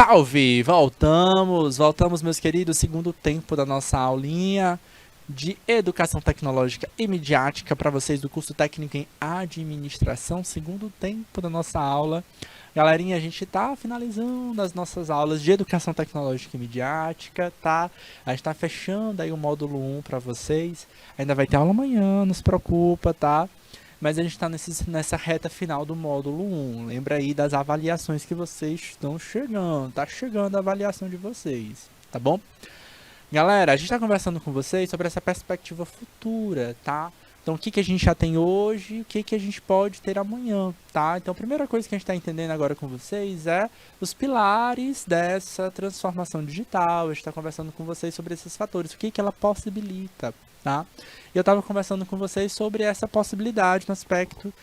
Salve! Voltamos, meus queridos, segundo tempo da nossa aulinha de Educação Tecnológica e Midiática para vocês do curso técnico em Administração, segundo tempo da nossa aula. Galerinha, a gente tá finalizando as nossas aulas de Educação Tecnológica e Midiática, tá? A gente tá fechando aí o módulo 1 para vocês. Ainda vai ter aula amanhã, não se preocupa, tá? Mas a gente está nessa reta final do módulo 1. Lembra aí das avaliações que vocês estão chegando. Tá chegando a avaliação de vocês, tá bom? Galera, a gente está conversando com vocês sobre essa perspectiva futura, tá? Então, o que a gente já tem hoje, o que a gente pode ter amanhã, tá? Então, a primeira coisa que a gente está entendendo agora com vocês é os pilares dessa transformação digital. A gente está conversando com vocês sobre esses fatores, o que ela possibilita, tá? E eu estava conversando com vocês sobre essa possibilidade no aspecto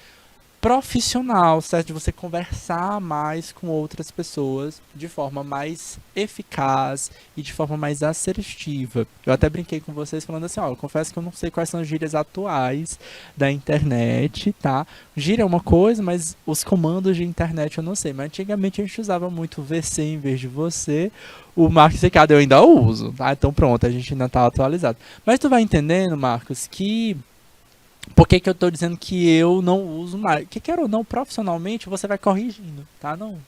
profissional, certo? De você conversar mais com outras pessoas de forma mais eficaz e de forma mais assertiva. Eu até brinquei com vocês falando assim, ó, eu confesso que eu não sei quais são as gírias atuais da internet, tá? Gíria é uma coisa, mas os comandos de internet eu não sei. Mas antigamente a gente usava muito VC em vez de você. O Marcos Ricardo eu ainda uso, tá? Então pronto, a gente ainda tá atualizado. Mas tu vai entendendo, Marcos, que por que eu estou dizendo que eu não uso mais? Que quer ou não, profissionalmente, você vai corrigindo, tá? Não,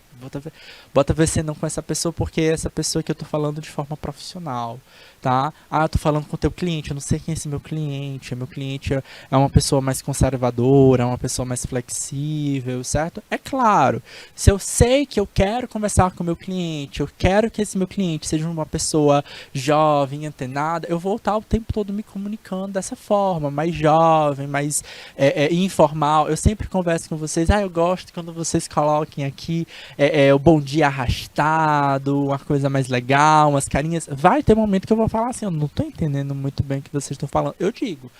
bota VC não com essa pessoa, porque é essa pessoa que eu estou falando de forma profissional, tá? Ah, eu tô falando com o teu cliente, eu não sei quem é esse meu cliente. Meu cliente é uma pessoa mais conservadora, é uma pessoa mais flexível, certo? É claro, se eu sei que eu quero conversar com o meu cliente, eu quero que esse meu cliente seja uma pessoa jovem, antenada, eu vou estar o tempo todo me comunicando dessa forma, mais jovem, mais informal. Eu sempre converso com vocês, eu gosto quando vocês coloquem aqui o bom dia arrastado, uma coisa mais legal, umas carinhas. Vai ter um momento que eu vou falar assim, eu não tô entendendo muito bem o que vocês estão falando. Eu digo,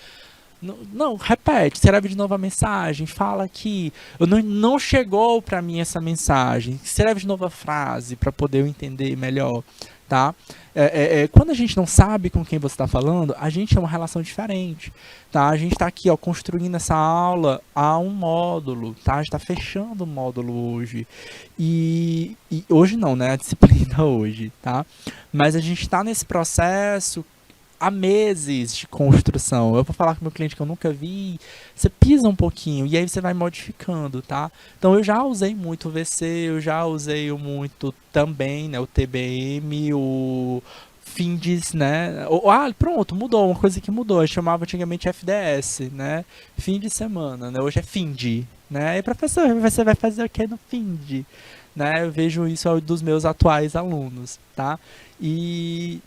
não, repete, escreve de novo a mensagem, fala aqui. Não chegou para mim essa mensagem. Escreve de novo a frase para poder eu entender melhor, tá? Quando a gente não sabe com quem você está falando, a gente é uma relação diferente, tá? A gente está aqui, ó, construindo essa aula a um módulo, tá? A gente está fechando o módulo hoje. E hoje não, né? A disciplina hoje, tá? Mas a gente está nesse processo há meses de construção. Eu vou falar com o meu cliente que eu nunca vi, você pisa um pouquinho e aí você vai modificando, tá? Então eu já usei muito o VC, eu já usei muito também, né, o TBM, o Findes, né? Pronto, mudou, uma coisa que mudou, eu chamava antigamente FDS, né? Fim de semana, né? Hoje é Finde, né? E professor, você vai fazer o que no Finde? Né? Eu vejo isso dos meus atuais alunos, tá? E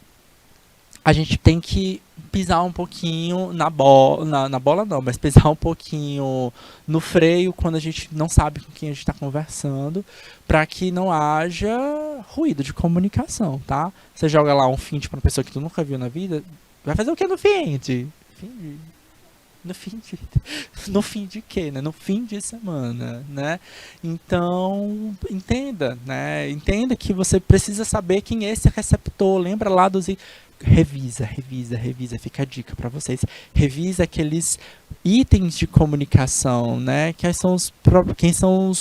a gente tem que pisar um pouquinho na bola, na bola não, mas pisar um pouquinho no freio quando a gente não sabe com quem a gente está conversando, para que não haja ruído de comunicação, tá? Você joga lá um feed para uma pessoa que tu nunca viu na vida, vai fazer o que no feed? No fim de, no fim de quê, né? No fim de semana, né? Então, entenda, né? Entenda que você precisa saber quem é esse receptor. Lembra lá dos... Revisa, fica a dica para vocês. Revisa aqueles itens de comunicação, né? Quem são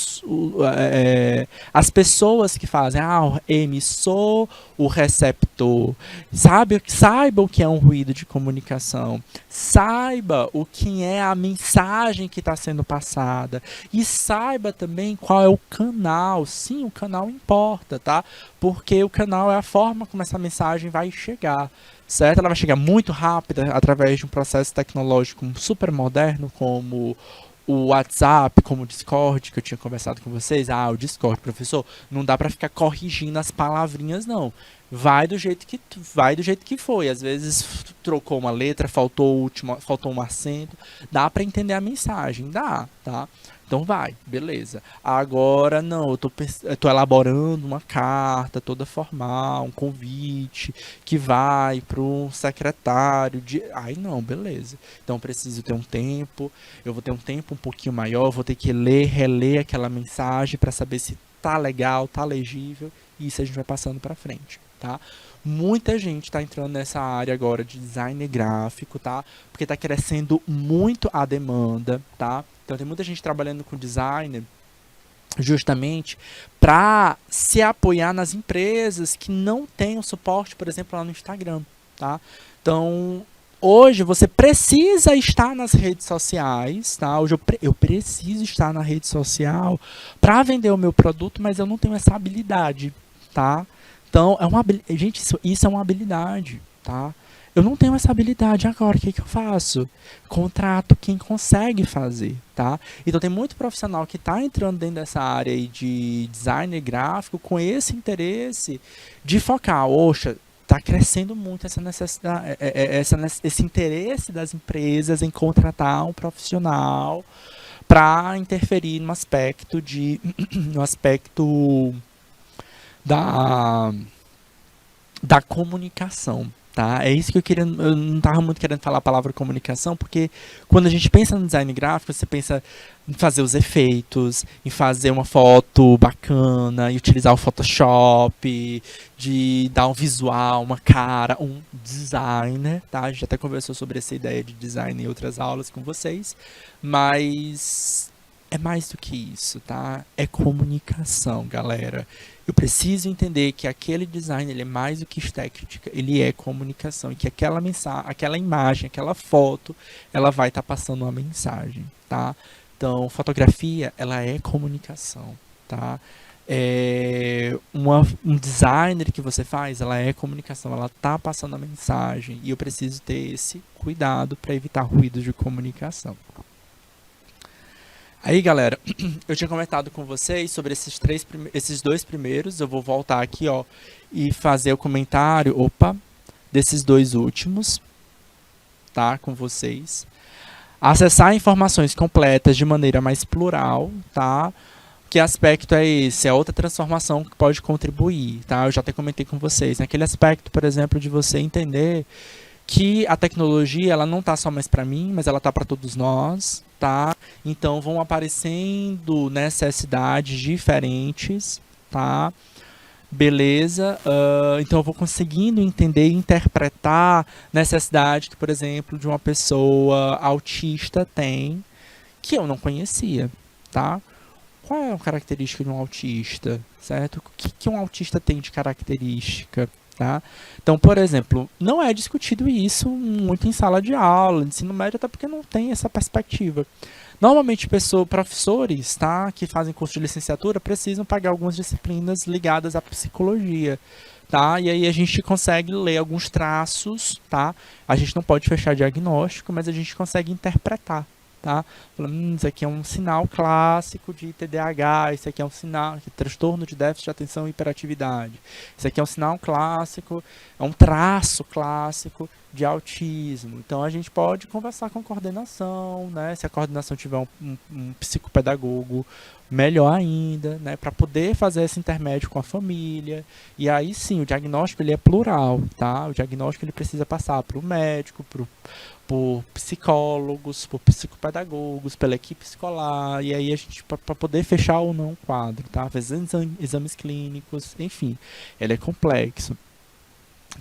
as pessoas que fazem o emissor, o receptor. Saiba o que é um ruído de comunicação. Saiba o que é a mensagem que está sendo passada. E saiba também qual é o canal. Sim, o canal importa, tá? Porque o canal é a forma como essa mensagem vai chegar, certo? Ela vai chegar muito rápida através de um processo tecnológico super moderno como o WhatsApp, como o Discord, que eu tinha conversado com vocês. O Discord, professor, não dá para ficar corrigindo as palavrinhas, não. Vai do jeito que foi. Às vezes trocou uma letra, faltou um acento. Dá para entender a mensagem, dá, tá? Então vai, beleza. Agora não, eu tô elaborando uma carta toda formal, um convite que vai para um secretário de... não, beleza. Então preciso ter um tempo, eu vou ter um tempo um pouquinho maior, vou ter que reler aquela mensagem para saber se tá legal, tá legível, e isso a gente vai passando para frente, tá? Muita gente está entrando nessa área agora de design gráfico, tá? Porque está crescendo muito a demanda, tá? Então tem muita gente trabalhando com design justamente para se apoiar nas empresas que não têm o suporte, por exemplo, lá no Instagram, tá? Então, hoje você precisa estar nas redes sociais, tá? Hoje eu preciso estar na rede social para vender o meu produto, mas eu não tenho essa habilidade, tá? Então, gente, isso é uma habilidade, tá? Eu não tenho essa habilidade agora, o que eu faço? Contrato quem consegue fazer, tá? Então tem muito profissional que está entrando dentro dessa área aí de design gráfico com esse interesse de focar, oxa, está crescendo muito essa necessidade, esse interesse das empresas em contratar um profissional para interferir no aspecto da, da comunicação, tá? É isso que eu não estava muito querendo falar a palavra comunicação, porque quando a gente pensa no design gráfico, você pensa em fazer os efeitos, em fazer uma foto bacana, e utilizar o Photoshop, de dar um visual, uma cara, um designer, tá? A gente até conversou sobre essa ideia de design em outras aulas com vocês, mas é mais do que isso, tá? É comunicação, galera. Eu preciso entender que aquele design ele é mais do que estética, ele é comunicação e que aquela mensagem, aquela imagem, aquela foto, ela vai estar passando uma mensagem, tá? Então, fotografia, ela é comunicação, tá? Um designer que você faz, ela é comunicação, ela tá passando a mensagem e eu preciso ter esse cuidado para evitar ruídos de comunicação. Aí, galera, eu tinha comentado com vocês sobre esses dois primeiros. Eu vou voltar aqui, ó, e fazer o comentário, desses dois últimos, tá, com vocês. Acessar informações completas de maneira mais plural, tá? Que aspecto é esse? É outra transformação que pode contribuir, tá? Eu já até comentei com vocês. Naquele aspecto, por exemplo, de você entender que a tecnologia ela não está só mais para mim, mas ela está para todos nós, tá? Então vão aparecendo necessidades diferentes, tá? Beleza? Então eu vou conseguindo entender e interpretar necessidade que, por exemplo, de uma pessoa autista tem, que eu não conhecia, tá? Qual é a característica de um autista, certo? O que um autista tem de característica? Tá? Então, por exemplo, não é discutido isso muito em sala de aula, ensino médio, até porque não tem essa perspectiva. Normalmente, professores, tá, que fazem curso de licenciatura precisam pagar algumas disciplinas ligadas à psicologia. Tá? E aí a gente consegue ler alguns traços, tá? A gente não pode fechar diagnóstico, mas a gente consegue interpretar. Tá? Falando, isso aqui é um sinal clássico de TDAH, isso aqui é um sinal de transtorno de déficit de atenção e hiperatividade. Isso aqui é um sinal clássico, é um traço clássico de autismo. Então a gente pode conversar com a coordenação, né? Se a coordenação tiver um psicopedagogo, melhor ainda, né? Para poder fazer esse intermédio com a família. E aí sim, o diagnóstico ele é plural, tá? O diagnóstico ele precisa passar para o médico, por psicólogos, por psicopedagogos, pela equipe escolar, e aí a gente, para poder fechar ou não o quadro, tá? Fazer exames clínicos, enfim, ele é complexo,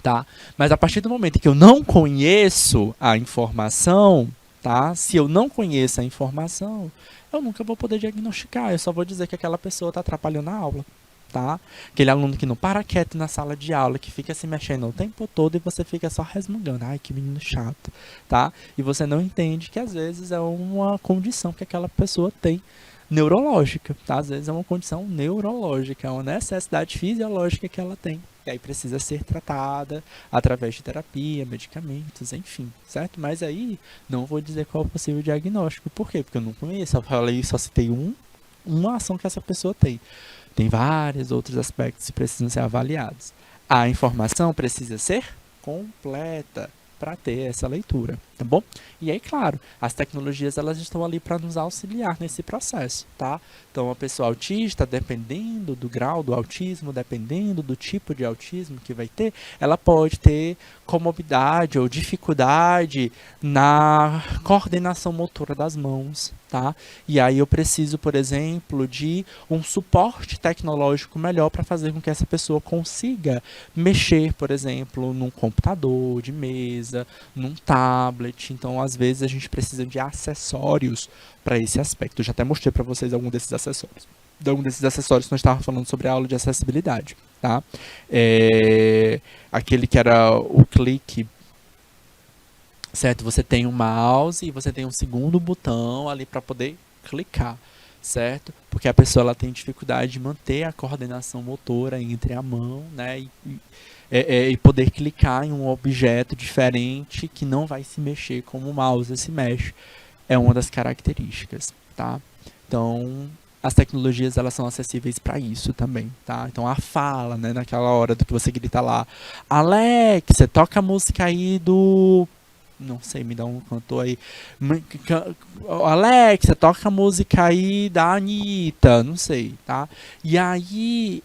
tá? Mas a partir do momento que eu não conheço a informação, tá? Se eu não conheço a informação, eu nunca vou poder diagnosticar, eu só vou dizer que aquela pessoa está atrapalhando a aula. Tá? Aquele aluno que não para quieto na sala de aula, que fica se mexendo o tempo todo e você fica só resmungando. Ai, que menino chato, tá? E você não entende que às vezes é uma condição que aquela pessoa tem neurológica, tá? Às vezes é uma condição neurológica, é uma necessidade fisiológica que ela tem. E aí precisa ser tratada através de terapia, medicamentos, enfim, certo? Mas aí não vou dizer qual é o possível diagnóstico. Por quê? Porque eu não conheço, eu falei, só citei uma ação que essa pessoa tem. Tem vários outros aspectos que precisam ser avaliados. A informação precisa ser completa para ter essa leitura, tá bom? E aí, claro, as tecnologias elas estão ali para nos auxiliar nesse processo, tá? Então, a pessoa autista, dependendo do grau do autismo, dependendo do tipo de autismo que vai ter, ela pode ter comorbidade ou dificuldade na coordenação motora das mãos, tá? E aí eu preciso, por exemplo, de um suporte tecnológico melhor para fazer com que essa pessoa consiga mexer, por exemplo, num computador de mesa, num tablet, tablet. Então, às vezes, a gente precisa de acessórios para esse aspecto. Eu já até mostrei para vocês algum desses acessórios. De algum desses acessórios que nós estávamos falando sobre a aula de acessibilidade, tá? Aquele que era o clique, certo? Você tem um mouse e você tem um segundo botão ali para poder clicar, certo? Porque a pessoa ela tem dificuldade de manter a coordenação motora entre a mão, né? E poder clicar em um objeto diferente que não vai se mexer como o mouse se mexe. É uma das características, tá? Então, as tecnologias elas são acessíveis para isso também, tá? Então, a fala, né? Naquela hora do que você grita lá, Alexa, toca a música aí do... Não sei, me dá um cantor aí. Alexa, toca a música aí da Anitta, não sei, tá? E aí,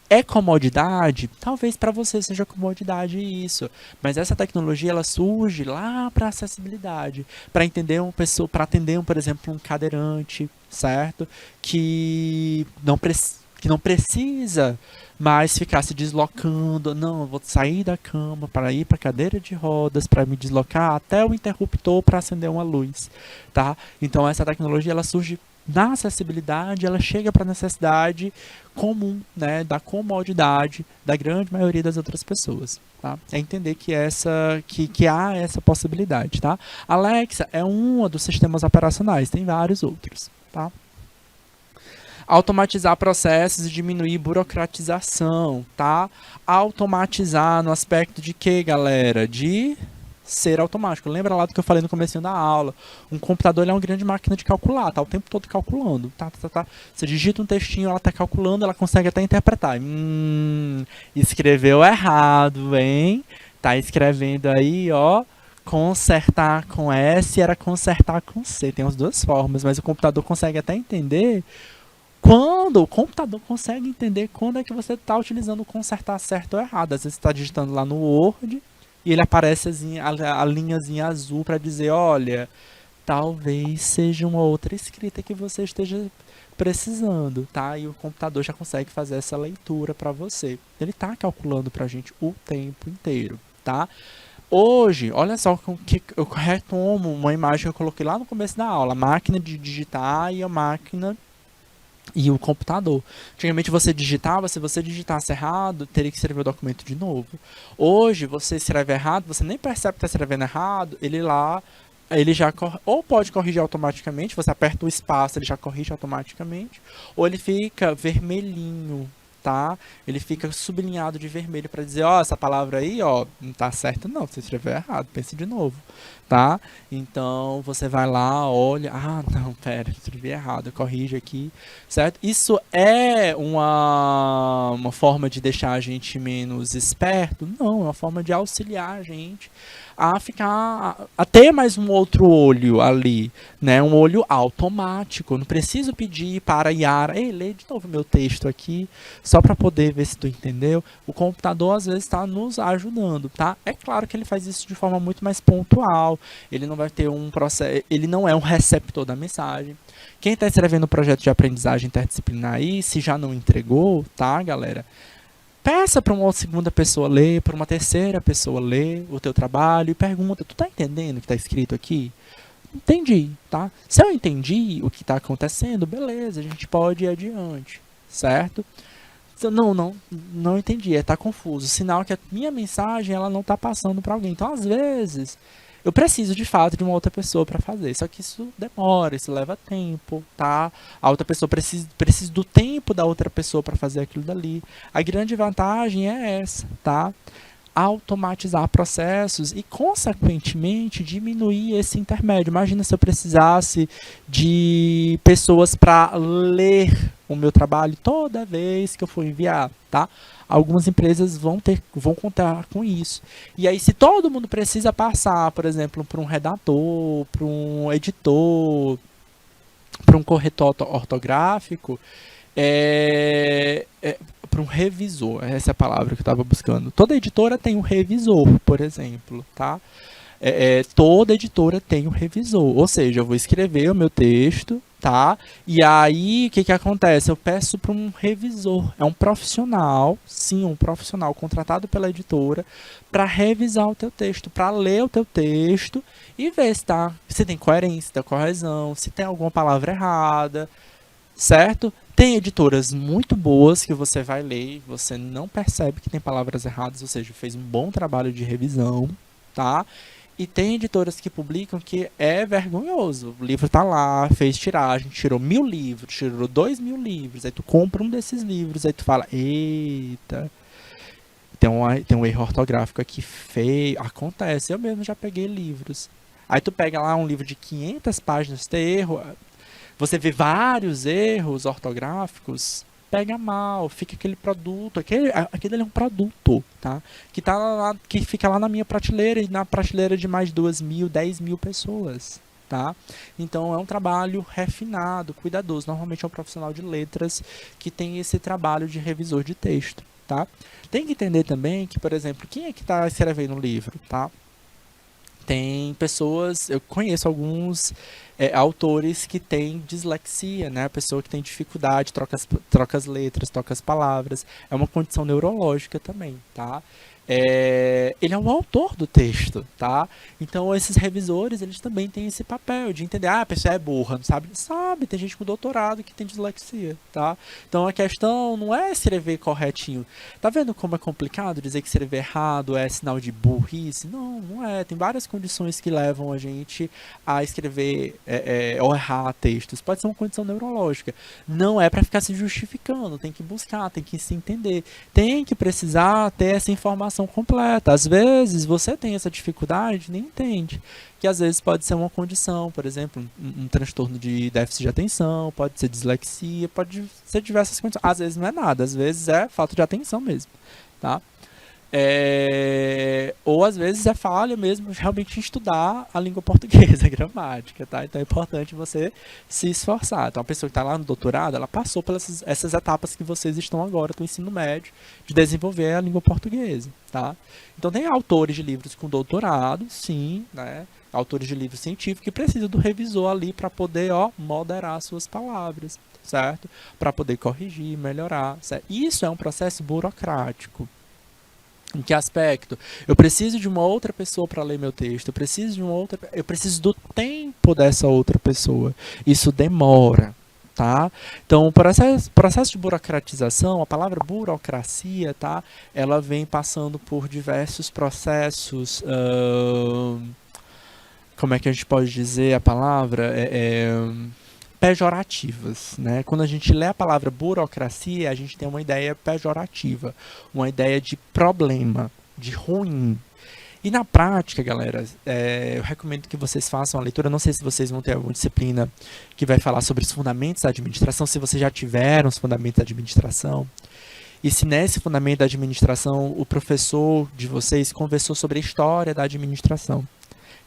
é comodidade? Talvez para você seja comodidade isso, mas essa tecnologia ela surge lá para acessibilidade, para entender uma pessoa, para atender, por exemplo, um cadeirante, certo? Que não precisa mais ficar se deslocando. Não, eu vou sair da cama para ir para a cadeira de rodas, para me deslocar até o interruptor para acender uma luz, tá? Então essa tecnologia ela surge na acessibilidade, ela chega para a necessidade comum, né, da comodidade da grande maioria das outras pessoas, tá? É entender que há essa possibilidade, tá? Alexa é um dos sistemas operacionais, tem vários outros, tá? Automatizar processos e diminuir burocratização, tá? Automatizar no aspecto de quê, galera? De ser automático. Lembra lá do que eu falei no comecinho da aula? Um computador ele é uma grande máquina de calcular, tá o tempo todo calculando. Tá. Você digita um textinho, ela tá calculando, ela consegue até interpretar. Escreveu errado, hein? Tá escrevendo aí, ó. Consertar com S era consertar com C. Tem as duas formas, mas o computador consegue até entender quando o computador consegue entender quando é que você está utilizando o consertar certo ou errado. Às vezes você está digitando lá no Word e ele aparece a linhazinha azul para dizer, olha, talvez seja uma outra escrita que você esteja precisando, tá? E o computador já consegue fazer essa leitura para você. Ele está calculando para a gente o tempo inteiro, tá? Hoje, olha só que eu retomo uma imagem que eu coloquei lá no começo da aula, a máquina de digitar e a máquina e o computador. Antigamente você digitava, se você digitasse errado, teria que escrever o documento de novo. Hoje, você escreve errado, você nem percebe que está escrevendo errado, ele já ou pode corrigir automaticamente, você aperta o espaço, ele já corrige automaticamente, ou ele fica vermelhinho, tá? Ele fica sublinhado de vermelho para dizer, ó, essa palavra aí, ó, não tá certa não, você escreveu errado, pense de novo, tá? Então, você vai lá, olha, não, pera, escrevi errado, corrige aqui, certo? Isso é uma forma de deixar a gente menos esperto? Não, é uma forma de auxiliar a gente a ter mais um outro olho ali, né? Um olho automático. Não preciso pedir para a Yara, ei, lê de novo meu texto aqui, só para poder ver se tu entendeu. O computador às vezes está nos ajudando, tá? É claro que ele faz isso de forma muito mais pontual. Ele não vai ter um processo, ele não é um receptor da mensagem. Quem está escrevendo um projeto de aprendizagem interdisciplinar aí, se já não entregou, tá, galera? Peça para uma segunda pessoa ler, para uma terceira pessoa ler o teu trabalho e pergunta, tu tá entendendo o que está escrito aqui? Entendi, tá? Se eu entendi o que está acontecendo, beleza, a gente pode ir adiante, certo? Não entendi, tá confuso. Sinal que a minha mensagem ela não está passando para alguém. Então, às vezes, eu preciso de fato de uma outra pessoa para fazer. Só que isso demora, isso leva tempo, tá? A outra pessoa precisa do tempo da outra pessoa para fazer aquilo dali. A grande vantagem é essa, tá? Automatizar processos e, consequentemente, diminuir esse intermédio. Imagina se eu precisasse de pessoas para ler o meu trabalho toda vez que eu for enviar, tá? Algumas empresas vão contar com isso. E aí, se todo mundo precisa passar, por exemplo, para um redator, para um editor, para um corretor ortográfico, para um revisor, essa é a palavra que eu estava buscando. Toda editora tem um revisor, por exemplo, tá? Toda editora tem um revisor, ou seja, eu vou escrever o meu texto, tá? E aí, o que que acontece? Eu peço para um revisor, é um profissional, sim, um profissional contratado pela editora para revisar o teu texto, para ler o teu texto e ver se tem coerência, se tem correção, se tem alguma palavra errada, certo? Tem editoras muito boas que você vai ler e você não percebe que tem palavras erradas, ou seja, fez um bom trabalho de revisão, tá? E tem editoras que publicam que é vergonhoso. O livro tá lá, fez tiragem, tirou 1000 livros, tirou 2000 livros. Aí tu compra um desses livros, aí tu fala, eita, tem um erro ortográfico aqui feio. Acontece, eu mesmo já peguei livros. Aí tu pega lá um livro de 500 páginas, tem erro, você vê vários erros ortográficos, pega mal, fica aquele produto, aquele é um produto, tá? Que tá lá, que fica lá na minha prateleira e na prateleira de mais 2.000, 10.000 pessoas, tá? Então é um trabalho refinado, cuidadoso. Normalmente é um profissional de letras que tem esse trabalho de revisor de texto, tá? Tem que entender também que, por exemplo, quem é que está escrevendo o livro, tá? Tem pessoas, eu conheço alguns autores que têm dislexia, né? A pessoa que tem dificuldade, troca as letras, troca as palavras. É uma condição neurológica também, tá? Ele é o autor do texto, tá? Então esses revisores, eles também têm esse papel de entender, a pessoa é burra, não sabe? Sabe, tem gente com doutorado que tem dislexia, tá? Então a questão não é escrever corretinho. Tá vendo como é complicado dizer que escrever errado é sinal de burrice? Não, não é. Tem várias condições que levam a gente a escrever ou errar textos. Pode ser uma condição neurológica. Não é para ficar se justificando, tem que buscar, tem que se entender. Tem que precisar ter essa informação completa. Às vezes você tem essa dificuldade, nem entende. Que às vezes pode ser uma condição, por exemplo, um transtorno de déficit de atenção, pode ser dislexia, pode ser diversas condições. Às vezes não é nada, às vezes é falta de atenção mesmo, tá? Ou às vezes é falha mesmo realmente em estudar a língua portuguesa, a gramática, tá? Então é importante você se esforçar. Então a pessoa que está lá no doutorado, ela passou pelas essas etapas que vocês estão agora do ensino médio, de desenvolver a língua portuguesa, tá? Então tem autores de livros com doutorado, sim, né? Autores de livros científicos que precisam do revisor ali para poder, moderar suas palavras, certo? Para poder corrigir, melhorar, certo? Isso é um processo burocrático. Em que aspecto? Eu preciso de uma outra pessoa para ler meu texto. Eu preciso do tempo dessa outra pessoa. Isso demora, tá? Então, o processo de burocratização, a palavra burocracia, tá? Ela vem passando por diversos processos. Como é que a gente pode dizer a palavra? Pejorativas, né? Quando a gente lê a palavra burocracia, a gente tem uma ideia pejorativa, uma ideia de problema, de ruim. E na prática, galera, eu recomendo que vocês façam a leitura. Não sei se vocês vão ter alguma disciplina que vai falar sobre os fundamentos da administração, se vocês já tiveram os fundamentos da administração. E se nesse fundamento da administração o professor de vocês conversou sobre a história da administração.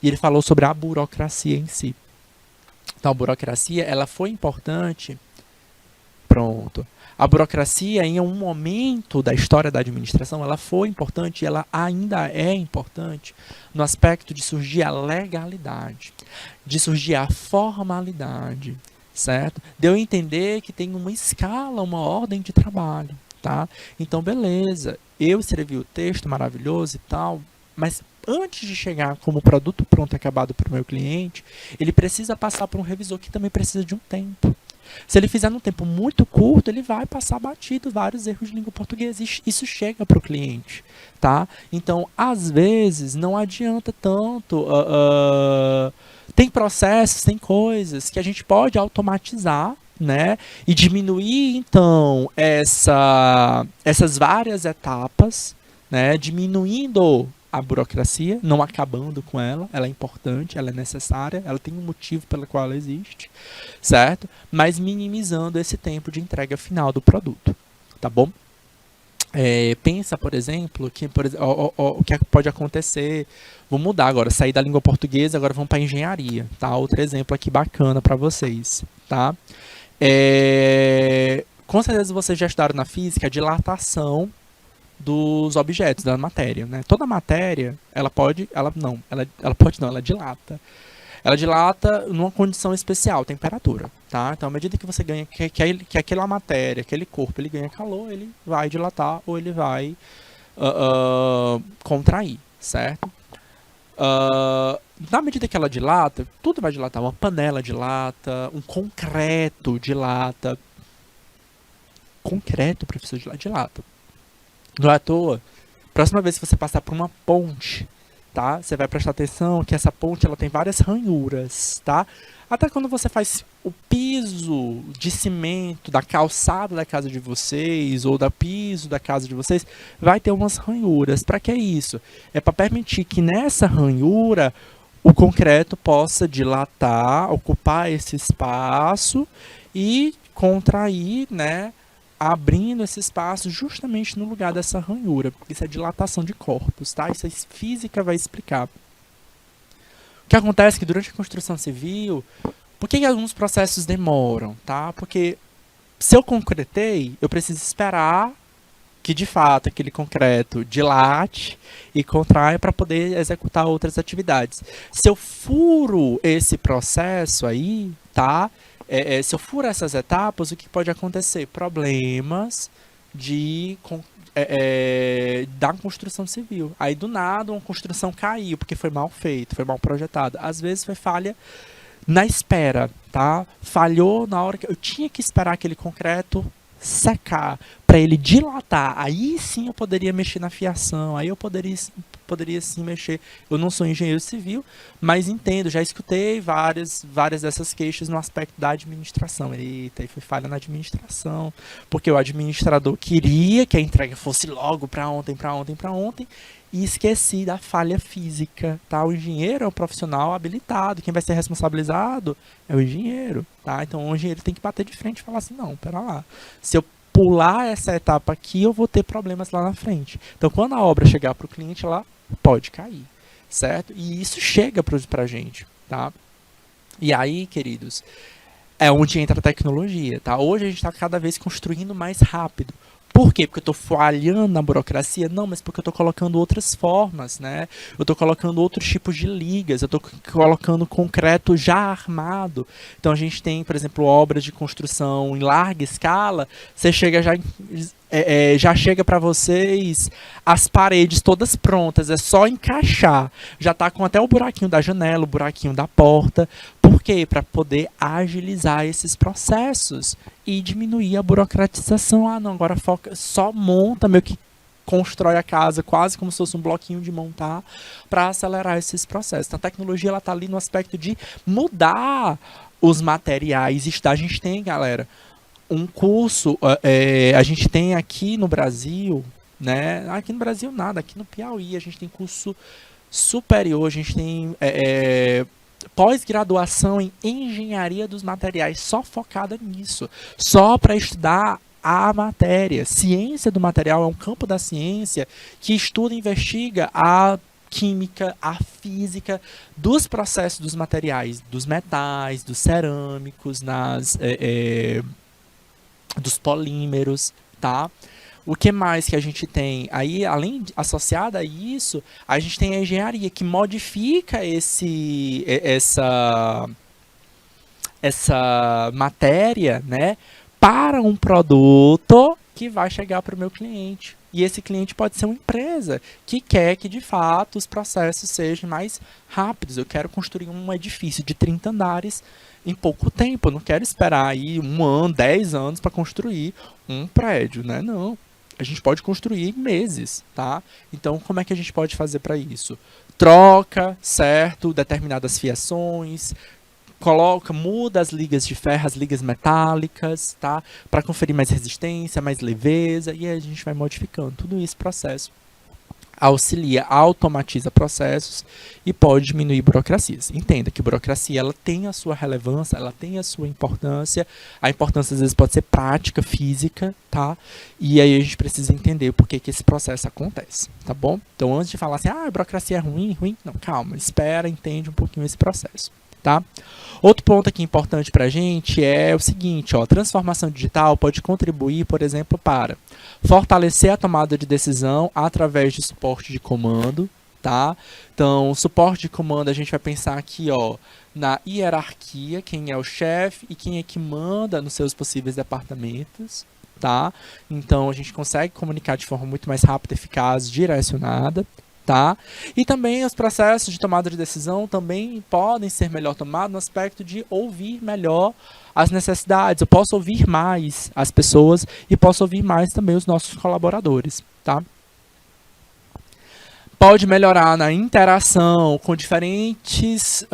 E ele falou sobre a burocracia em si. Então, a burocracia, ela foi importante. Pronto. A burocracia, em um momento da história da administração, ela foi importante e ela ainda é importante no aspecto de surgir a legalidade, de surgir a formalidade, certo? De eu entender que tem uma escala, uma ordem de trabalho, tá? Então, beleza, eu escrevi o texto maravilhoso e tal, mas antes de chegar como produto pronto acabado para o meu cliente, ele precisa passar por um revisor que também precisa de um tempo. Se ele fizer num tempo muito curto, ele vai passar batido vários erros de língua portuguesa. Isso chega para o cliente, tá? Então, às vezes, não adianta tanto. Tem processos, tem coisas que a gente pode automatizar, né? E diminuir, então, essas várias etapas, né? Diminuindo a burocracia, não acabando com ela é importante, ela é necessária, ela tem um motivo pelo qual ela existe, certo? Mas minimizando esse tempo de entrega final do produto, tá bom? Pensa, por exemplo, que o que pode acontecer, vou mudar agora, sair da língua portuguesa, agora vamos para a engenharia, tá? Outro exemplo aqui bacana para vocês, tá? Com certeza vocês já estudaram na física a dilatação dos objetos da matéria, né? Toda matéria, ela dilata. Ela dilata numa condição especial, temperatura, tá? Então, à medida que você ganha, que aquela matéria, aquele corpo, ele ganha calor, ele vai dilatar ou ele vai contrair, certo? Na medida que ela dilata, tudo vai dilatar. Uma panela dilata, um concreto dilata. Concreto, professor, dilata. Não é à toa. Próxima vez que você passar por uma ponte, tá? Você vai prestar atenção que essa ponte ela tem várias ranhuras, tá? Até quando você faz o piso de cimento da calçada da casa de vocês ou da piso da casa de vocês, vai ter umas ranhuras. Para que é isso? É para permitir que nessa ranhura o concreto possa dilatar, ocupar esse espaço e contrair, né? Abrindo esse espaço justamente no lugar dessa ranhura. Isso é dilatação de corpos, tá? Isso a física vai explicar. O que acontece é que durante a construção civil, por que alguns processos demoram, tá? Porque se eu concretei, eu preciso esperar que de fato aquele concreto dilate e contraia para poder executar outras atividades. Se eu furo esse processo aí, tá? Se eu furo essas etapas, o que pode acontecer? Problemas da construção civil. Aí do nada uma construção caiu porque foi mal feito, foi mal projetada. Às vezes foi falha na espera, tá? Falhou na hora que eu tinha que esperar aquele concreto secar para ele dilatar. Aí sim eu poderia mexer na fiação, aí eu poderia sim mexer. Eu não sou engenheiro civil, mas entendo, já escutei várias dessas queixas no aspecto da administração. Eita, aí foi falha na administração, porque o administrador queria que a entrega fosse logo para ontem, e esqueci da falha física, tá? O engenheiro é um profissional habilitado, quem vai ser responsabilizado é o engenheiro, tá? Então o engenheiro tem que bater de frente e falar assim, não, pera lá, se eu pular essa etapa aqui, eu vou ter problemas lá na frente. Então quando a obra chegar para o cliente, ela pode cair, certo? E isso chega pra gente, tá? E aí, queridos, é onde entra a tecnologia, tá? Hoje a gente está cada vez construindo mais rápido. Por quê? Porque eu estou falhando na burocracia? Não, mas porque eu estou colocando outras formas, né? Eu estou colocando outros tipos de ligas, eu estou colocando concreto já armado. Então a gente tem, por exemplo, obras de construção em larga escala, você chega já chega para vocês as paredes todas prontas, é só encaixar. Já está com até o buraquinho da janela, o buraquinho da porta. Por quê? Para poder agilizar esses processos e diminuir a burocratização. Ah, não, agora foca, só monta, meio que constrói a casa quase como se fosse um bloquinho de montar para acelerar esses processos. Então a tecnologia ela está ali no aspecto de mudar os materiais. A gente tem, galera, um curso, a gente tem aqui no Brasil, né? Aqui no Brasil nada, aqui no Piauí a gente tem curso superior, a gente tem pós-graduação em engenharia dos materiais, só focada nisso, só para estudar a matéria. Ciência do material é um campo da ciência que estuda e investiga a química, a física dos processos dos materiais, dos metais, dos cerâmicos, dos polímeros, tá? O que mais que a gente tem? Aí, além, associada a isso, a gente tem a engenharia que modifica essa matéria, né, para um produto que vai chegar para o meu cliente. E esse cliente pode ser uma empresa que quer que, de fato, os processos sejam mais rápidos. Eu quero construir um edifício de 30 andares em pouco tempo. Eu não quero esperar aí 1 ano, 10 anos para construir um prédio, né? Não. A gente pode construir em meses, tá? Então, como é que a gente pode fazer para isso? Troca, certo? Determinadas fiações, muda as ligas de ferro, as ligas metálicas, tá? Para conferir mais resistência, mais leveza, e aí a gente vai modificando. Tudo isso processo auxilia, automatiza processos e pode diminuir burocracias. Entenda que burocracia ela tem a sua relevância, ela tem a sua importância. A importância às vezes pode ser prática, física, tá? E aí a gente precisa entender por que esse processo acontece, tá bom? Então antes de falar assim, a burocracia é ruim, não, calma, espera, entende um pouquinho esse processo. Tá? Outro ponto aqui importante para a gente é o seguinte, ó, transformação digital pode contribuir, por exemplo, para fortalecer a tomada de decisão através de suporte de comando, tá? Então, suporte de comando a gente vai pensar aqui, ó, na hierarquia, quem é o chefe e quem é que manda nos seus possíveis departamentos, tá? Então a gente consegue comunicar de forma muito mais rápida, eficaz, direcionada, tá? E também os processos de tomada de decisão também podem ser melhor tomados no aspecto de ouvir melhor as necessidades. Eu posso ouvir mais as pessoas e posso ouvir mais também os nossos colaboradores, tá? Pode melhorar na interação com diferentes,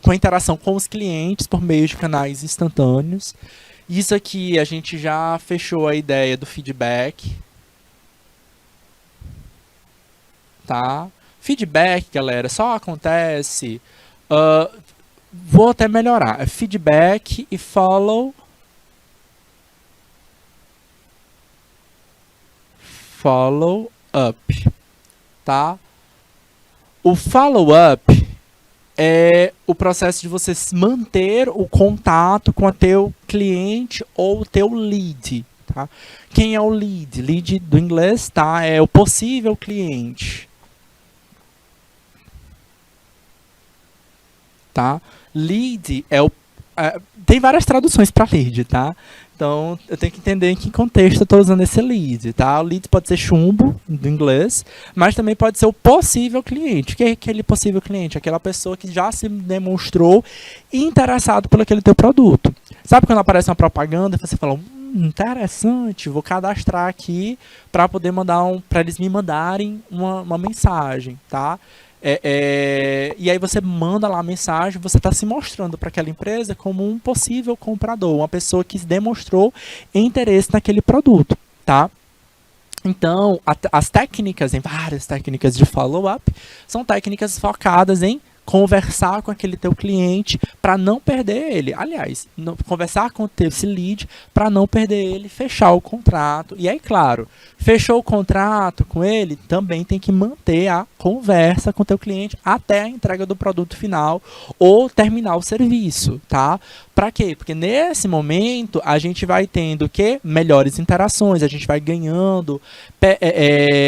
com a interação com os clientes por meio de canais instantâneos. Isso aqui a gente já fechou a ideia do feedback, tá? Feedback, galera, só acontece, vou até melhorar, é feedback e follow up, tá? O follow-up é o processo de você manter o contato com o teu cliente ou o teu lead, tá? Quem é o lead? Lead do inglês, tá? É o possível cliente, tá? Lead é o... tem várias traduções para lead, tá? Então, eu tenho que entender em que contexto eu estou usando esse lead, tá? O lead pode ser chumbo, do inglês, mas também pode ser o possível cliente. O que é aquele possível cliente? Aquela pessoa que já se demonstrou interessado por aquele teu produto. Sabe quando aparece uma propaganda e você fala, interessante, vou cadastrar aqui para poder mandar para eles me mandarem uma mensagem, tá? E aí você manda lá a mensagem, você está se mostrando para aquela empresa como um possível comprador, uma pessoa que demonstrou interesse naquele produto, tá? Então, as técnicas, em várias técnicas de follow-up, são técnicas focadas em conversar com aquele teu cliente para não perder ele. Aliás, conversar com esse lead para não perder ele, fechar o contrato. E aí, claro, fechou o contrato com ele, também tem que manter a conversa com o teu cliente até a entrega do produto final ou terminar o serviço, tá? Para quê? Porque nesse momento a gente vai tendo o quê? Melhores interações, a gente vai ganhando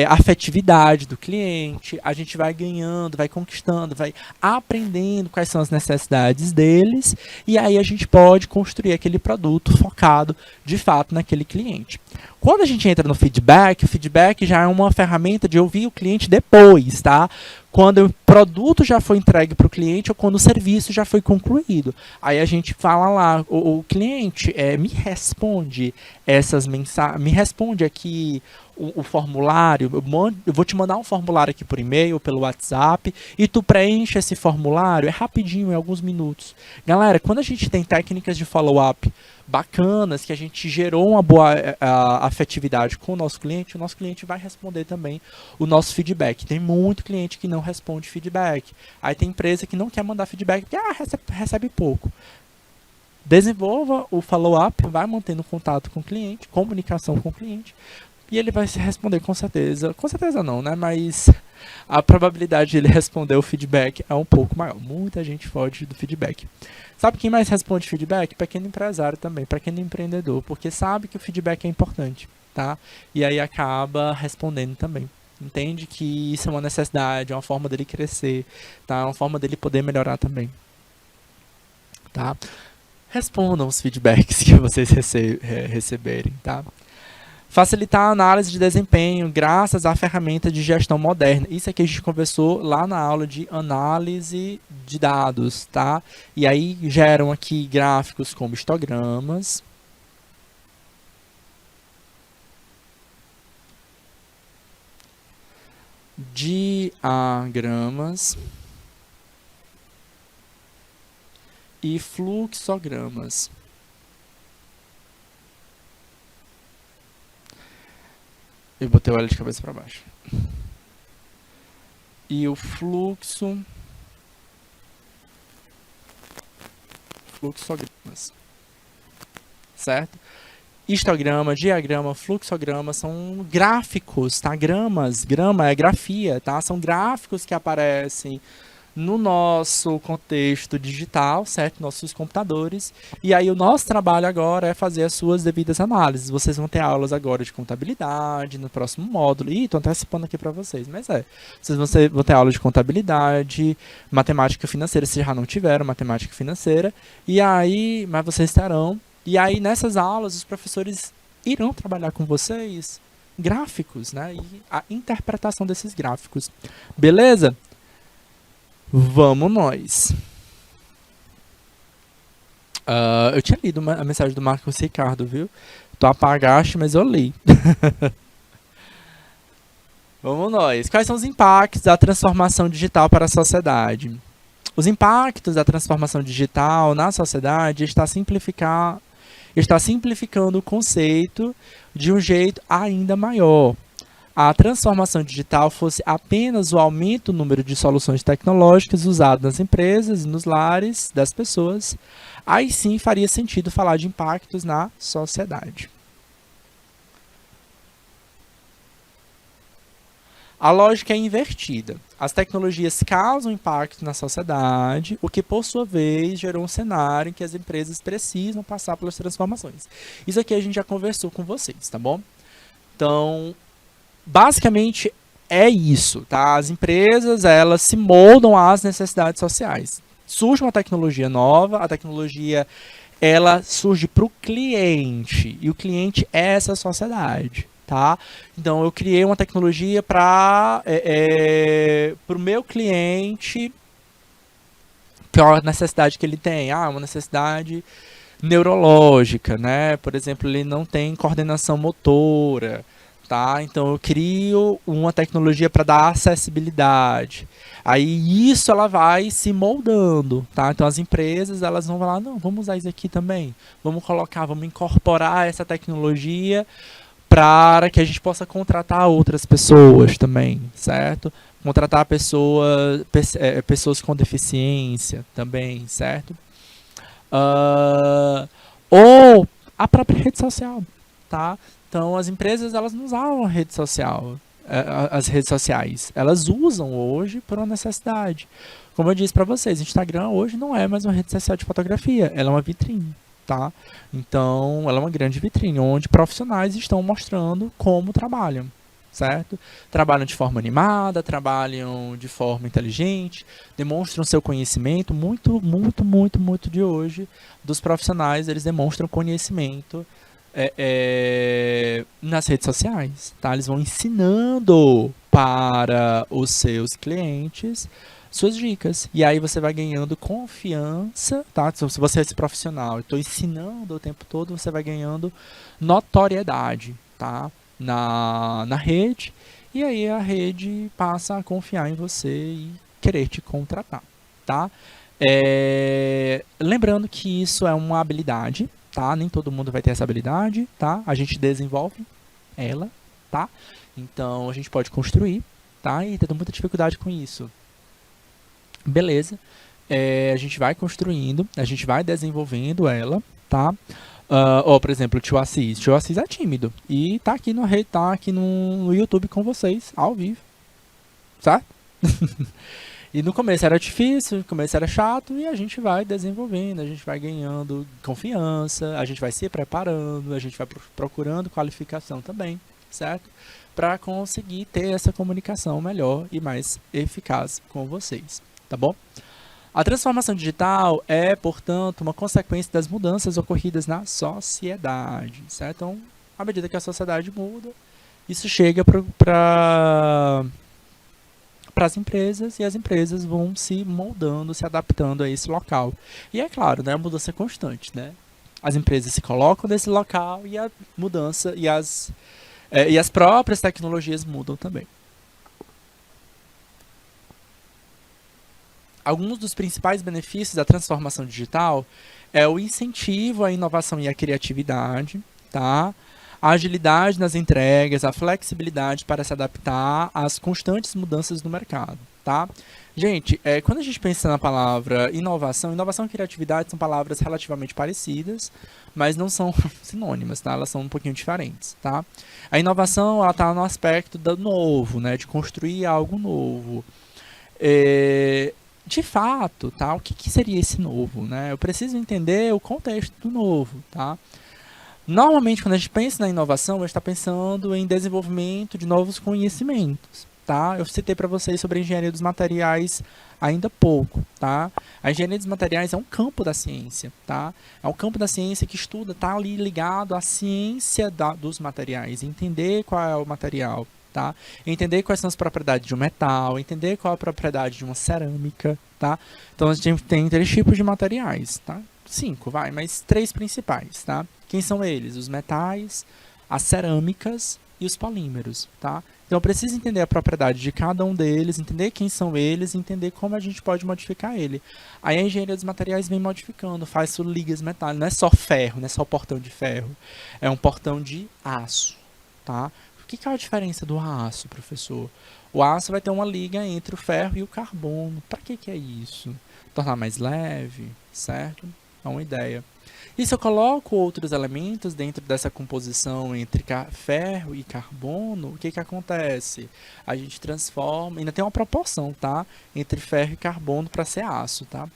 afetividade do cliente, a gente vai ganhando, vai conquistando, vai aprendendo quais são as necessidades deles e aí a gente pode construir aquele produto focado de fato naquele cliente. Quando a gente entra no feedback, o feedback já é uma ferramenta de ouvir o cliente depois, tá? Quando o produto já foi entregue para o cliente ou quando o serviço já foi concluído. Aí a gente fala lá, o cliente me responde essas mensagens, me responde aqui o formulário, eu vou te mandar um formulário aqui por e-mail, pelo WhatsApp, e tu preenche esse formulário, é rapidinho, em alguns minutos. Galera, quando a gente tem técnicas de follow-up bacanas, que a gente gerou uma boa afetividade com o nosso cliente vai responder também o nosso feedback. Tem muito cliente que não responde feedback. Aí tem empresa que não quer mandar feedback porque recebe pouco. Desenvolva o follow-up, vai mantendo contato com o cliente, comunicação com o cliente, e ele vai se responder com certeza. Com certeza não, né? Mas a probabilidade de ele responder o feedback é um pouco maior. Muita gente foge do feedback. Sabe quem mais responde feedback? Pequeno empresário também, pequeno empreendedor, porque sabe que o feedback é importante, tá? E aí acaba respondendo também. Entende que isso é uma necessidade, é uma forma dele crescer, tá? É uma forma dele poder melhorar também, tá? Respondam os feedbacks que vocês receberem, tá? Facilitar a análise de desempenho graças à ferramenta de gestão moderna. Isso aqui a gente conversou lá na aula de análise de dados, tá? E aí geram aqui gráficos como histogramas, diagramas e fluxogramas. Eu botei o olho de cabeça para baixo. E o fluxogramas. Certo? Histograma, diagrama, fluxograma são gráficos, tá? Grama é grafia, tá? São gráficos que aparecem no nosso contexto digital, certo? Nossos computadores. E aí o nosso trabalho agora é fazer as suas devidas análises. Vocês vão ter aulas agora de contabilidade no próximo módulo. Ih, tô antecipando aqui para vocês, mas vocês vão ter aula de contabilidade, matemática financeira, se já não tiveram matemática financeira. E aí, mas vocês terão. E aí nessas aulas os professores irão trabalhar com vocês gráficos, né? E a interpretação desses gráficos. Beleza? Vamos nós. Eu tinha lido a mensagem do Marcos Ricardo, viu? Tu apagaste, mas eu li. Vamos nós. Quais são os impactos da transformação digital para a sociedade? Os impactos da transformação digital na sociedade está simplificando o conceito de um jeito ainda maior. A transformação digital fosse apenas o aumento do número de soluções tecnológicas usadas nas empresas e nos lares das pessoas, aí sim faria sentido falar de impactos na sociedade. A lógica é invertida. As tecnologias causam impacto na sociedade, o que, por sua vez, gerou um cenário em que as empresas precisam passar pelas transformações. Isso aqui a gente já conversou com vocês, tá bom? Então, basicamente é isso, tá? As empresas, elas se moldam às necessidades sociais. Surge uma tecnologia nova, a tecnologia, ela surge para o cliente, e o cliente é essa sociedade, tá? Então, eu criei uma tecnologia para o meu cliente, qual a necessidade que ele tem? Uma necessidade neurológica, né? Por exemplo, ele não tem coordenação motora, tá? Então eu crio uma tecnologia para dar acessibilidade. Aí isso ela vai se moldando, tá? Então as empresas elas vão falar, não, vamos usar isso aqui também. Vamos incorporar essa tecnologia para que a gente possa contratar outras pessoas também, certo? Contratar pessoas com deficiência também, certo? Ou a própria rede social, tá? Então, as empresas, elas não usavam a rede social, as redes sociais. Elas usam hoje por uma necessidade. Como eu disse para vocês, Instagram hoje não é mais uma rede social de fotografia, ela é uma vitrine, tá? Então, ela é uma grande vitrine, onde profissionais estão mostrando como trabalham, certo? Trabalham de forma animada, trabalham de forma inteligente, demonstram seu conhecimento, muito de hoje, dos profissionais, eles demonstram conhecimento nas redes sociais, tá? Eles vão ensinando para os seus clientes suas dicas, e aí você vai ganhando confiança, tá? Se você é esse profissional, eu estou ensinando o tempo todo, você vai ganhando notoriedade, tá? Na rede, e aí a rede passa a confiar em você e querer te contratar, tá? Lembrando que isso é uma habilidade, tá? Nem todo mundo vai ter essa habilidade, tá? A gente desenvolve ela, tá? Então a gente pode construir, tá? E tem muita dificuldade com isso. Beleza. A gente vai construindo, a gente vai desenvolvendo ela, tá? Por exemplo, o Tio Assis. O Tio Assis é tímido e tá aqui no YouTube com vocês, ao vivo, certo? E no começo era difícil, no começo era chato, e a gente vai desenvolvendo, a gente vai ganhando confiança, a gente vai se preparando, a gente vai procurando qualificação também, certo? Para conseguir ter essa comunicação melhor e mais eficaz com vocês, tá bom? A transformação digital é, portanto, uma consequência das mudanças ocorridas na sociedade, certo? Então, à medida que a sociedade muda, isso chega para as empresas, e as empresas vão se moldando, se adaptando a esse local. E é claro, né, a mudança é constante, né? As empresas se colocam nesse local e a mudança e as próprias tecnologias mudam também. Alguns dos principais benefícios da transformação digital é o incentivo à inovação e à criatividade, tá? A agilidade nas entregas, a flexibilidade para se adaptar às constantes mudanças no mercado, tá? Gente, quando a gente pensa na palavra inovação e criatividade são palavras relativamente parecidas, mas não são sinônimas, tá? Elas são um pouquinho diferentes, tá? A inovação, ela está no aspecto do novo, né? De construir algo novo. de fato, tá? O que seria esse novo, né? Eu preciso entender o contexto do novo, tá? Normalmente, quando a gente pensa na inovação, a gente está pensando em desenvolvimento de novos conhecimentos, tá? Eu citei para vocês sobre a engenharia dos materiais ainda há pouco, tá? A engenharia dos materiais é um campo da ciência, tá? É um campo da ciência que estuda, tá ali ligado à ciência dos materiais, entender qual é o material, tá? Entender quais são as propriedades de um metal, entender qual é a propriedade de uma cerâmica, tá? Então a gente tem 3 tipos de materiais, tá? 5, vai, mas 3 principais, tá? Quem são eles? Os metais, as cerâmicas e os polímeros, tá? Então eu preciso entender a propriedade de cada um deles, entender quem são eles, entender como a gente pode modificar ele. Aí a engenharia dos materiais vem modificando, faz ligas metálicas, não é só ferro, não é só portão de ferro, é um portão de aço, tá? O que é a diferença do aço, professor? O aço vai ter uma liga entre o ferro e o carbono. Para que é isso? Tornar mais leve, certo? É uma ideia. E se eu coloco outros elementos dentro dessa composição entre ferro e carbono, o que acontece? A gente transforma, ainda tem uma proporção, tá? Entre ferro e carbono para ser aço, tá?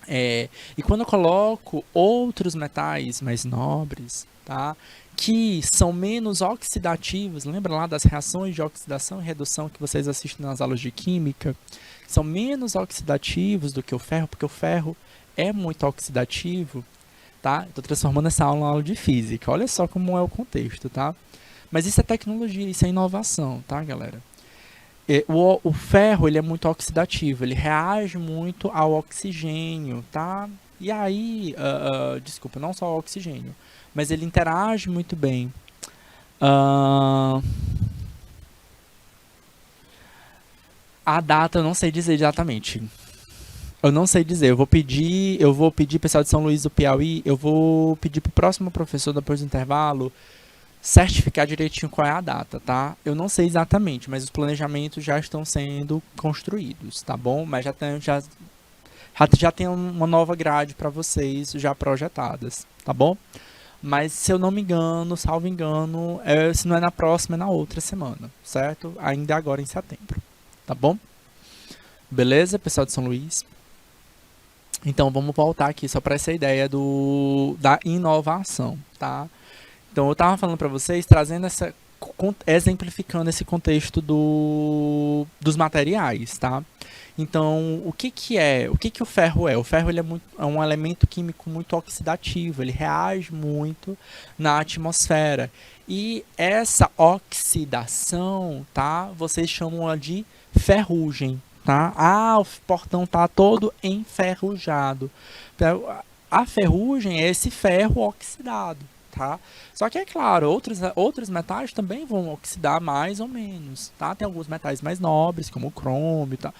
E quando eu coloco outros metais mais nobres, tá? Que são menos oxidativos, lembra lá das reações de oxidação e redução que vocês assistem nas aulas de química? São menos oxidativos do que o ferro, porque o ferro é muito oxidativo, tá? Estou transformando essa aula em aula de física. Olha só como é o contexto, tá? Mas isso é tecnologia, isso é inovação, tá, galera? O ferro, ele é muito oxidativo, ele reage muito ao oxigênio, tá? E aí, desculpa, não só ao oxigênio, mas ele interage muito bem. A data eu não sei dizer exatamente. Eu não sei dizer, eu vou pedir pessoal de São Luís do Piauí, eu vou pedir pro próximo professor depois do intervalo certificar direitinho qual é a data, tá? Eu não sei exatamente, mas os planejamentos já estão sendo construídos, tá bom? Mas já tem uma nova grade para vocês já projetadas, tá bom? Mas se eu não me engano, salvo engano, se não é na próxima, é na outra semana, certo? Ainda agora em setembro, tá bom? Beleza, pessoal de São Luís? Então vamos voltar aqui só para essa ideia da inovação, tá? Então eu estava falando para vocês, trazendo exemplificando esse contexto dos materiais, tá? Então, o que o ferro é? O ferro ele é um elemento químico muito oxidativo, ele reage muito na atmosfera. E essa oxidação, tá? Vocês chamam de ferrugem, tá? Ah, o portão tá todo enferrujado. A ferrugem é esse ferro oxidado, tá? Só que é claro, outros metais também vão oxidar mais ou menos, tá? Tem alguns metais mais nobres, como o crômio, tá?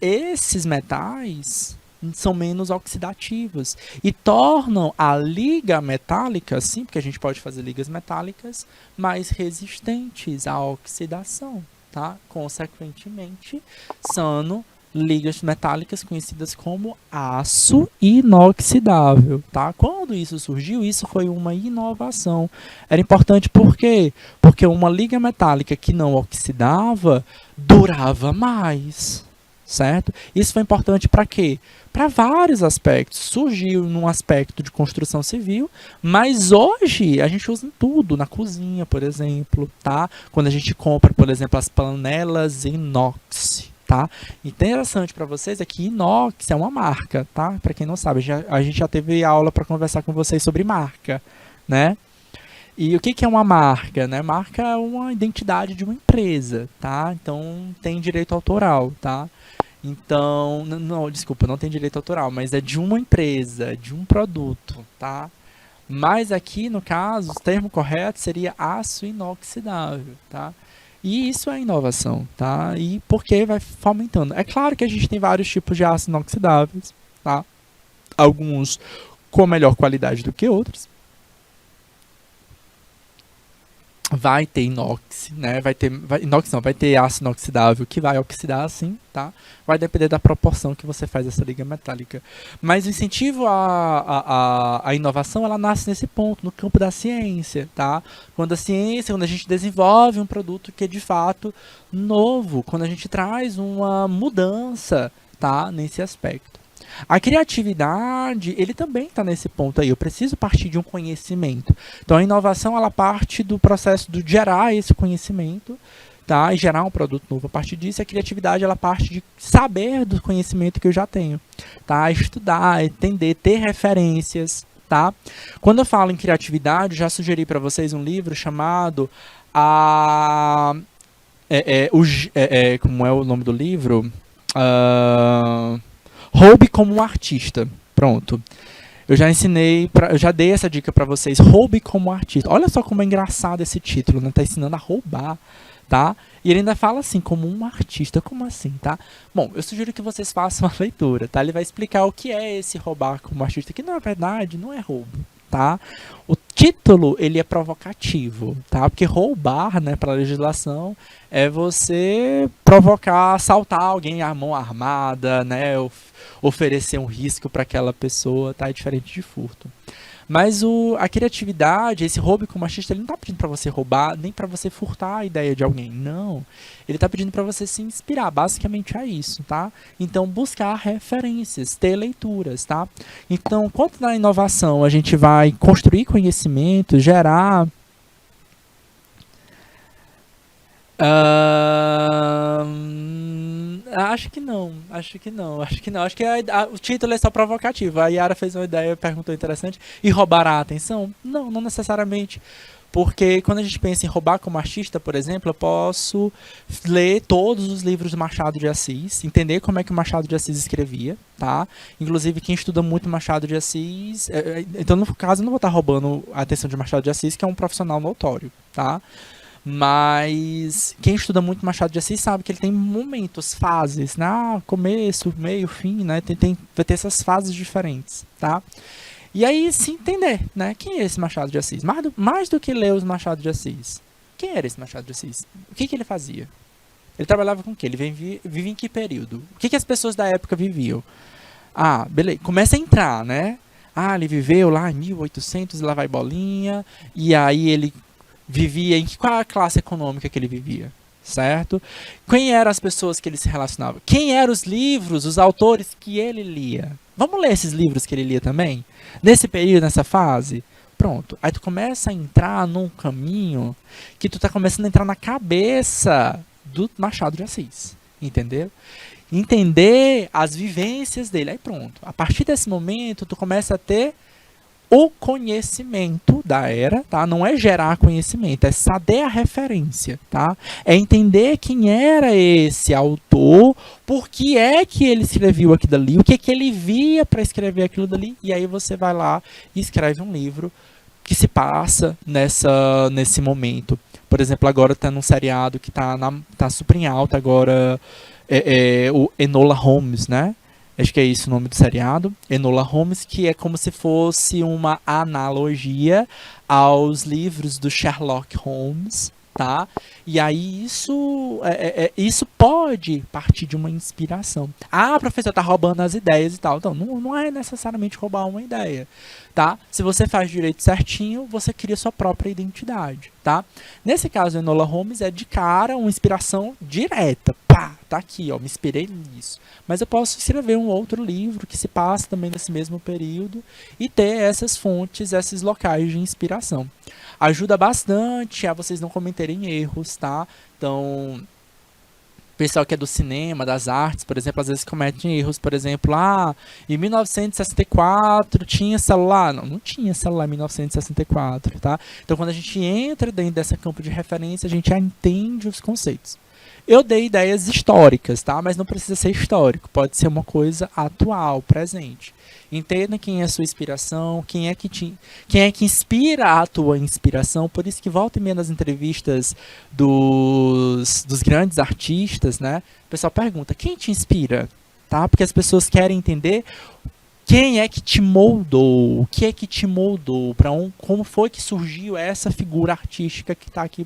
Esses metais são menos oxidativos e tornam a liga metálica, sim, porque a gente pode fazer ligas metálicas mais resistentes à oxidação, tá? Consequentemente, são ligas metálicas conhecidas como aço inoxidável, tá? Quando isso surgiu, isso foi uma inovação. Era importante por quê? Porque uma liga metálica que não oxidava durava mais, certo? Isso foi importante para quê? Para vários aspectos. Surgiu num aspecto de construção civil, mas hoje a gente usa em tudo, na cozinha, por exemplo, tá? Quando a gente compra, por exemplo, as panelas inox, tá? Interessante para vocês é que inox é uma marca, tá? Para quem não sabe, a gente já teve aula para conversar com vocês sobre marca, né? E o que é uma marca, né? Marca é uma identidade de uma empresa, tá? Então tem direito autoral, tá? Então, não, desculpa, não tem direito autoral, mas é de uma empresa, de um produto, tá? Mas aqui, no caso, o termo correto seria aço inoxidável, tá? E isso é inovação, tá? E porque vai fomentando. É claro que a gente tem vários tipos de aço inoxidáveis, tá? Alguns com melhor qualidade do que outros. vai ter inox, né? Inox não, vai ter aço inoxidável que vai oxidar sim, tá? Vai depender da proporção que você faz essa liga metálica. Mas o incentivo à inovação, ela nasce nesse ponto, no campo da ciência, tá? Quando a gente desenvolve um produto que é de fato novo, quando a gente traz uma mudança, tá? Nesse aspecto. A criatividade, ele também está nesse ponto aí. Eu preciso partir de um conhecimento. Então, a inovação, ela parte do processo de gerar esse conhecimento, tá? E gerar um produto novo. A partir disso, a criatividade, ela parte de saber do conhecimento que eu já tenho, tá? Estudar, entender, ter referências, tá? Quando eu falo em criatividade, já sugeri para vocês um livro chamado como é o nome do livro? Roube como um artista. Pronto. Eu já dei essa dica pra vocês. Roube como um artista. Olha só como é engraçado esse título, né? Tá ensinando a roubar, tá? E ele ainda fala assim, como um artista. Como assim, tá? Bom, eu sugiro que vocês façam a leitura, tá? Ele vai explicar o que é esse roubar como artista, que na verdade não é roubo, tá? O título, ele é provocativo, tá? Porque roubar, né, para a legislação, é você provocar, assaltar alguém à mão armada, né, oferecer um risco para aquela pessoa, tá? É diferente de furto. Mas a criatividade, esse roubo como artista, ele não está pedindo para você roubar, nem para você furtar a ideia de alguém, não. Ele está pedindo para você se inspirar, basicamente é isso, tá? Então, buscar referências, ter leituras, tá? Então, quanto na inovação, a gente vai construir conhecimento, gerar... Acho que não. Acho que o título é só provocativo. A Yara fez uma ideia, perguntou interessante. E roubar a atenção? Não, não necessariamente. Porque quando a gente pensa em roubar como artista, por exemplo, eu posso ler todos os livros do Machado de Assis, entender como é que o Machado de Assis escrevia, tá? Inclusive, quem estuda muito Machado de Assis... Então, no caso, eu não vou estar roubando a atenção de Machado de Assis, que é um profissional notório, tá? Mas quem estuda muito Machado de Assis sabe que ele tem momentos, fases, né? Começo, meio, fim, né? Vai ter essas fases diferentes, tá? E aí se entender, né? Quem é esse Machado de Assis? Mais do que ler os Machado de Assis. Quem era esse Machado de Assis? O que ele fazia? Ele trabalhava com o quê? Ele vivia em que período? O que as pessoas da época viviam? Ah, beleza. Começa a entrar, né? Ah, ele viveu lá em 1800, lá vai bolinha. E aí ele vivia em qual a classe econômica que ele vivia, certo? Quem eram as pessoas que ele se relacionava? Quem eram os livros, os autores que ele lia? Vamos ler esses livros que ele lia também? Nesse período, nessa fase? Pronto. Aí tu começa a entrar num caminho que tu tá começando a entrar na cabeça do Machado de Assis, entendeu? Entender as vivências dele. Aí pronto. A partir desse momento, tu começa a ter o conhecimento da era, tá? Não é gerar conhecimento, é saber a referência, tá? É entender quem era esse autor, por que é que ele escreveu aquilo dali, o que é que ele via para escrever aquilo dali, e aí você vai lá e escreve um livro que se passa nesse momento. Por exemplo, agora está num seriado que tá super em alta agora, o Enola Holmes, né? Acho que é isso o nome do seriado, Enola Holmes, que é como se fosse uma analogia aos livros do Sherlock Holmes, tá? E aí isso pode partir de uma inspiração. Ah, professor, tá roubando as ideias e tal. Então, não é necessariamente roubar uma ideia, tá? Se você faz direito certinho, você cria sua própria identidade, tá? Nesse caso, Enola Holmes é de cara uma inspiração direta. Pá, tá aqui, ó, me inspirei nisso. Mas eu posso escrever um outro livro que se passa também nesse mesmo período e ter essas fontes, esses locais de inspiração. Ajuda bastante a vocês não cometerem erros, tá? Então, o pessoal que é do cinema, das artes, por exemplo, às vezes cometem erros. Por exemplo, em 1964 tinha celular. Não tinha celular em 1964, tá? Então, quando a gente entra dentro desse campo de referência, a gente já entende os conceitos. Eu dei ideias históricas, tá? Mas não precisa ser histórico, pode ser uma coisa atual, presente. Entenda quem é a sua inspiração, quem é que inspira a tua inspiração. Por isso que volta e meia nas entrevistas dos grandes artistas, né? O pessoal pergunta, quem te inspira? Tá? Porque as pessoas querem entender Quem é que te moldou? O que é que te moldou? Como foi que surgiu essa figura artística que está aqui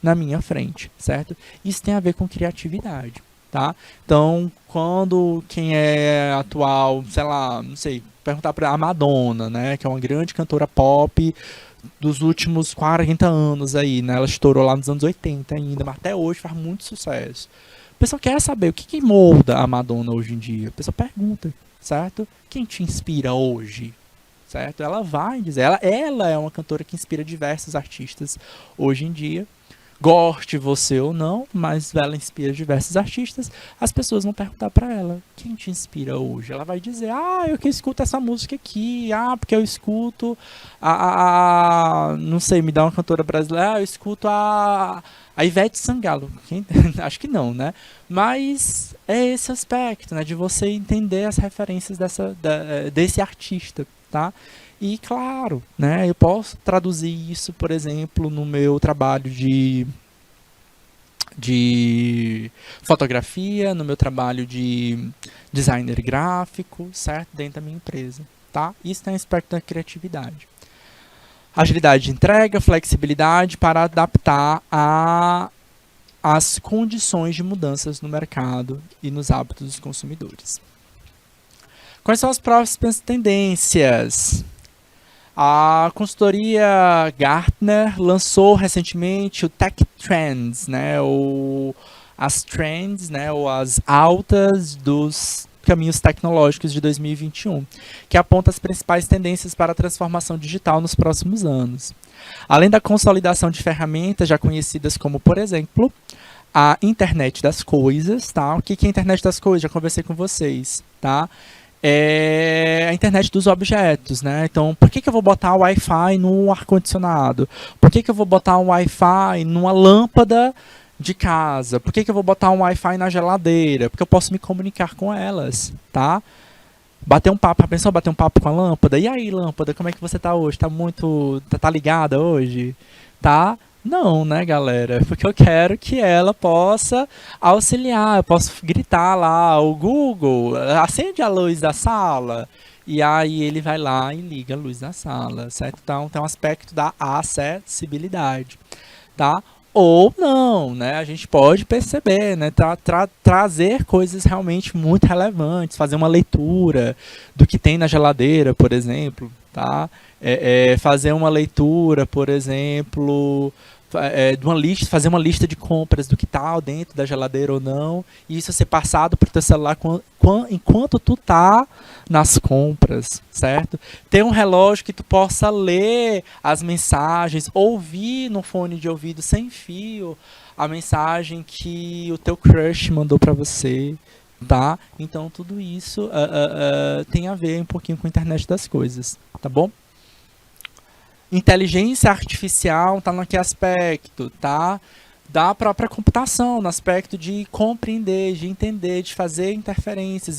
na minha frente, certo? Isso tem a ver com criatividade, tá? Então, quando quem é atual, sei lá, não sei, perguntar para a Madonna, né, que é uma grande cantora pop dos últimos 40 anos aí, né? Ela estourou lá nos anos 80 ainda, mas até hoje faz muito sucesso. A pessoa quer saber o que molda a Madonna hoje em dia. A pessoa pergunta, certo? Quem te inspira hoje? Certo? Ela vai dizer. Ela é uma cantora que inspira diversos artistas hoje em dia. Goste você ou não, mas ela inspira diversos artistas. As pessoas vão perguntar para ela: quem te inspira hoje? Ela vai dizer: eu que escuto essa música aqui. Porque eu escuto não sei, me dá uma cantora brasileira. Eu escuto a Ivete Sangalo. Acho que não, né? Mas é esse aspecto, né? De você entender as referências desse artista, tá? E claro, né, eu posso traduzir isso, por exemplo, no meu trabalho de fotografia, no meu trabalho de designer gráfico, certo? Dentro da minha empresa, tá? Isso tem um aspecto da criatividade. Agilidade de entrega, flexibilidade para adaptar às condições de mudanças no mercado e nos hábitos dos consumidores. Quais são as próximas tendências? A consultoria Gartner lançou recentemente o Tech Trends, né, as trends, né, ou as altas dos caminhos tecnológicos de 2021, que aponta as principais tendências para a transformação digital nos próximos anos. Além da consolidação de ferramentas já conhecidas como, por exemplo, a internet das coisas, tá? O que é a internet das coisas? Já conversei com vocês, tá? É a internet dos objetos, né? Então, por que eu vou botar o Wi-Fi no ar-condicionado? Por que eu vou botar um Wi-Fi numa lâmpada de casa? Por que eu vou botar um Wi-Fi na geladeira? Porque eu posso me comunicar com elas, tá? Bater um papo, pensou bater um papo com a lâmpada? E aí, lâmpada, como é que você tá hoje? Tá ligada hoje? Tá? Não, né, galera? Porque eu quero que ela possa auxiliar. Eu posso gritar lá, o Google, acende a luz da sala. E aí ele vai lá e liga a luz da sala, certo? Então tem um aspecto da acessibilidade, tá? Ou não, né? A gente pode perceber, né? Trazer coisas realmente muito relevantes, fazer uma leitura do que tem na geladeira, por exemplo, tá? Fazer uma leitura, por exemplo, de uma lista, fazer uma lista de compras do que está dentro da geladeira ou não, e isso ser passado para o teu celular enquanto tu tá nas compras, certo? Ter um relógio que tu possa ler as mensagens, ouvir no fone de ouvido sem fio a mensagem que o teu crush mandou para você, tá? Então tudo isso tem a ver um pouquinho com a internet das coisas, tá bom? Inteligência artificial está no que aspecto, tá? Da própria computação, no aspecto de compreender, de entender, de fazer inferências,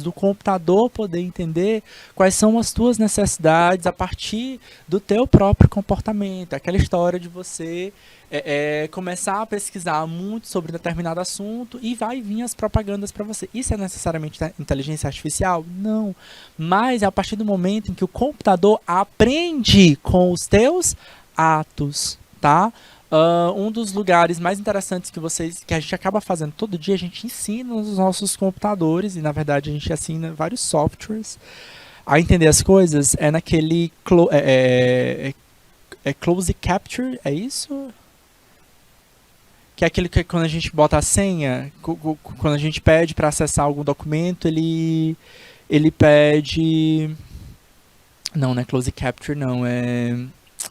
do computador poder entender quais são as tuas necessidades a partir do teu próprio comportamento. Aquela história de você começar a pesquisar muito sobre determinado assunto e vai vir as propagandas para você. Isso é necessariamente inteligência artificial? Não. Mas é a partir do momento em que o computador aprende com os teus atos, tá? Um dos lugares mais interessantes que a gente acaba fazendo todo dia, a gente ensina nos nossos computadores, e na verdade a gente ensina vários softwares a entender as coisas, é naquele close capture, é isso? Que é aquele que quando a gente bota a senha, quando a gente pede para acessar algum documento, ele pede... Não é close capture, não,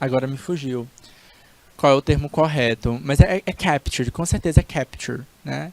agora me fugiu qual é o termo correto, mas é capture, com certeza é capture, né?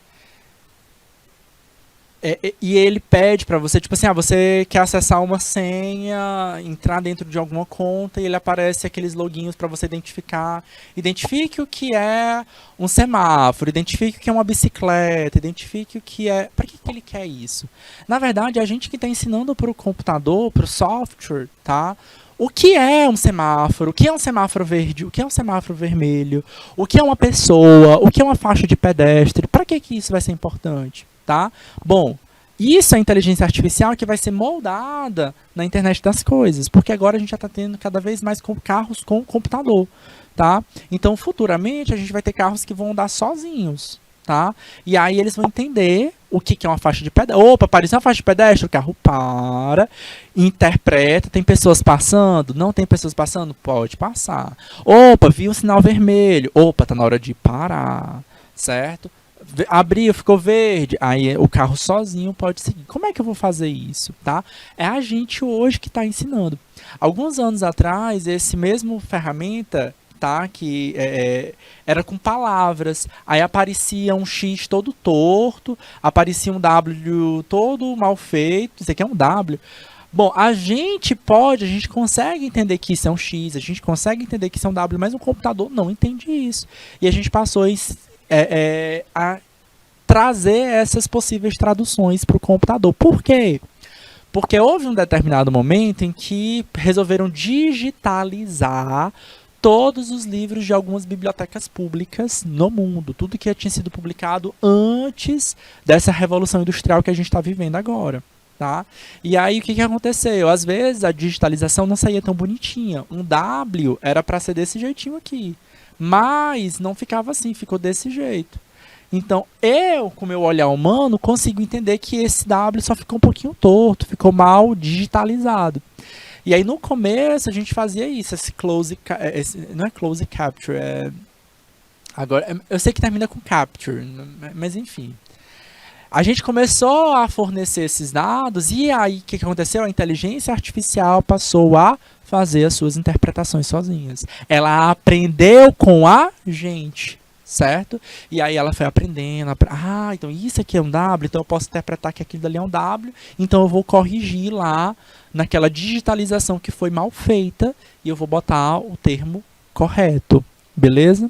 E ele pede para você, tipo assim, você quer acessar uma senha, entrar dentro de alguma conta e ele aparece aqueles loginhos para você identificar. Identifique o que é um semáforo, identifique o que é uma bicicleta, identifique o que é... Para que ele quer isso? Na verdade, é a gente que está ensinando para o computador, para o software, tá? O que é um semáforo? O que é um semáforo verde? O que é um semáforo vermelho? O que é uma pessoa? O que é uma faixa de pedestre? Para que isso vai ser importante? Tá? Bom, Isso é inteligência artificial que vai ser moldada na internet das coisas, porque agora a gente já está tendo cada vez mais carros com computador, tá? Então, futuramente, a gente vai ter carros que vão andar sozinhos, tá? E aí eles vão entender o que é uma faixa de pedestre. Opa, apareceu uma faixa de pedestre, o carro para, interpreta, tem pessoas passando? Não tem pessoas passando? Pode passar. Opa, viu o sinal vermelho. Opa, tá na hora de parar, certo? Abriu, ficou verde, aí o carro sozinho pode seguir. Como é que eu vou fazer isso, tá? É a gente hoje que está ensinando. Alguns anos atrás, esse mesmo ferramenta, tá, que era com palavras, aí aparecia um X todo torto, aparecia um W todo mal feito, isso aqui é um W. Bom, a gente consegue entender que isso é um X, a gente consegue entender que isso é um W, mas o computador não entende isso. E a gente passou a trazer essas possíveis traduções para o computador. Por quê? Porque houve um determinado momento em que resolveram digitalizar todos os livros de algumas bibliotecas públicas no mundo. Tudo que tinha sido publicado antes dessa revolução industrial que a gente está vivendo agora. Tá? E aí o que aconteceu? Às vezes a digitalização não saía tão bonitinha. Um W era para ser desse jeitinho aqui. Mas não ficava assim, ficou desse jeito. Então, eu, com meu olhar humano, consigo entender que esse W só ficou um pouquinho torto, ficou mal digitalizado. E aí, no começo, a gente fazia isso, não é close capture, agora, eu sei que termina com capture, mas enfim. A gente começou a fornecer esses dados e aí o que aconteceu? A inteligência artificial passou a fazer as suas interpretações sozinhas. Ela aprendeu com a gente, certo? E aí ela foi aprendendo. Então isso aqui é um W, então eu posso interpretar que aquilo ali é um W, então eu vou corrigir lá naquela digitalização que foi mal feita e eu vou botar o termo correto, beleza?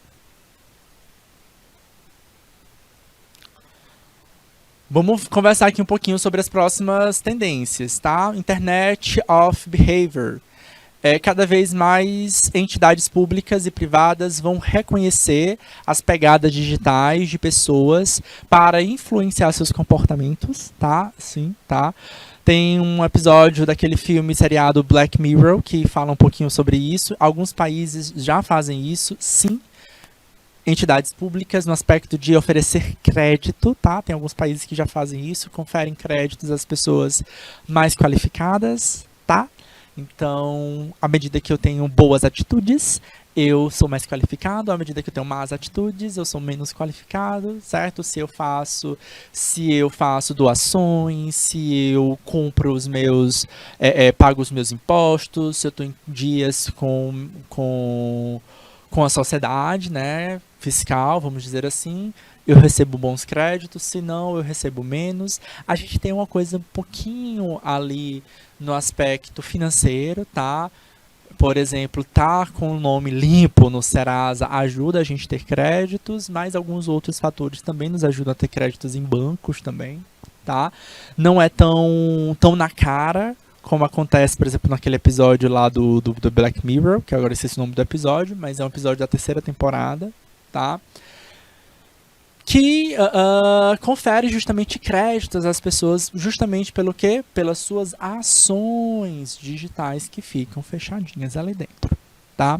Vamos conversar aqui um pouquinho sobre as próximas tendências, tá? Internet of Behavior. Cada vez mais entidades públicas e privadas vão reconhecer as pegadas digitais de pessoas para influenciar seus comportamentos, tá? Sim, tá? Tem um episódio daquele filme seriado Black Mirror que fala um pouquinho sobre isso. Alguns países já fazem isso, sim. Entidades públicas no aspecto de oferecer crédito, tá? Tem alguns países que já fazem isso, conferem créditos às pessoas mais qualificadas, tá? Então, à medida que eu tenho boas atitudes, eu sou mais qualificado. À medida que eu tenho más atitudes, eu sou menos qualificado, certo? Se eu faço doações, se eu cumpro os meus, pago os meus impostos, se eu estou em dias com a sociedade, né, fiscal, vamos dizer assim, eu recebo bons créditos, se não, eu recebo menos. A gente tem uma coisa um pouquinho ali no aspecto financeiro, tá? Por exemplo, tá com o nome limpo no Serasa ajuda a gente a ter créditos, mas alguns outros fatores também nos ajudam a ter créditos em bancos também, tá? Não é tão na cara como acontece, por exemplo, naquele episódio lá do Black Mirror, que agora esqueci o nome do episódio, mas é um episódio da 3ª temporada, tá? Que confere justamente créditos às pessoas, justamente pelo quê? Pelas suas ações digitais que ficam fechadinhas ali dentro, tá?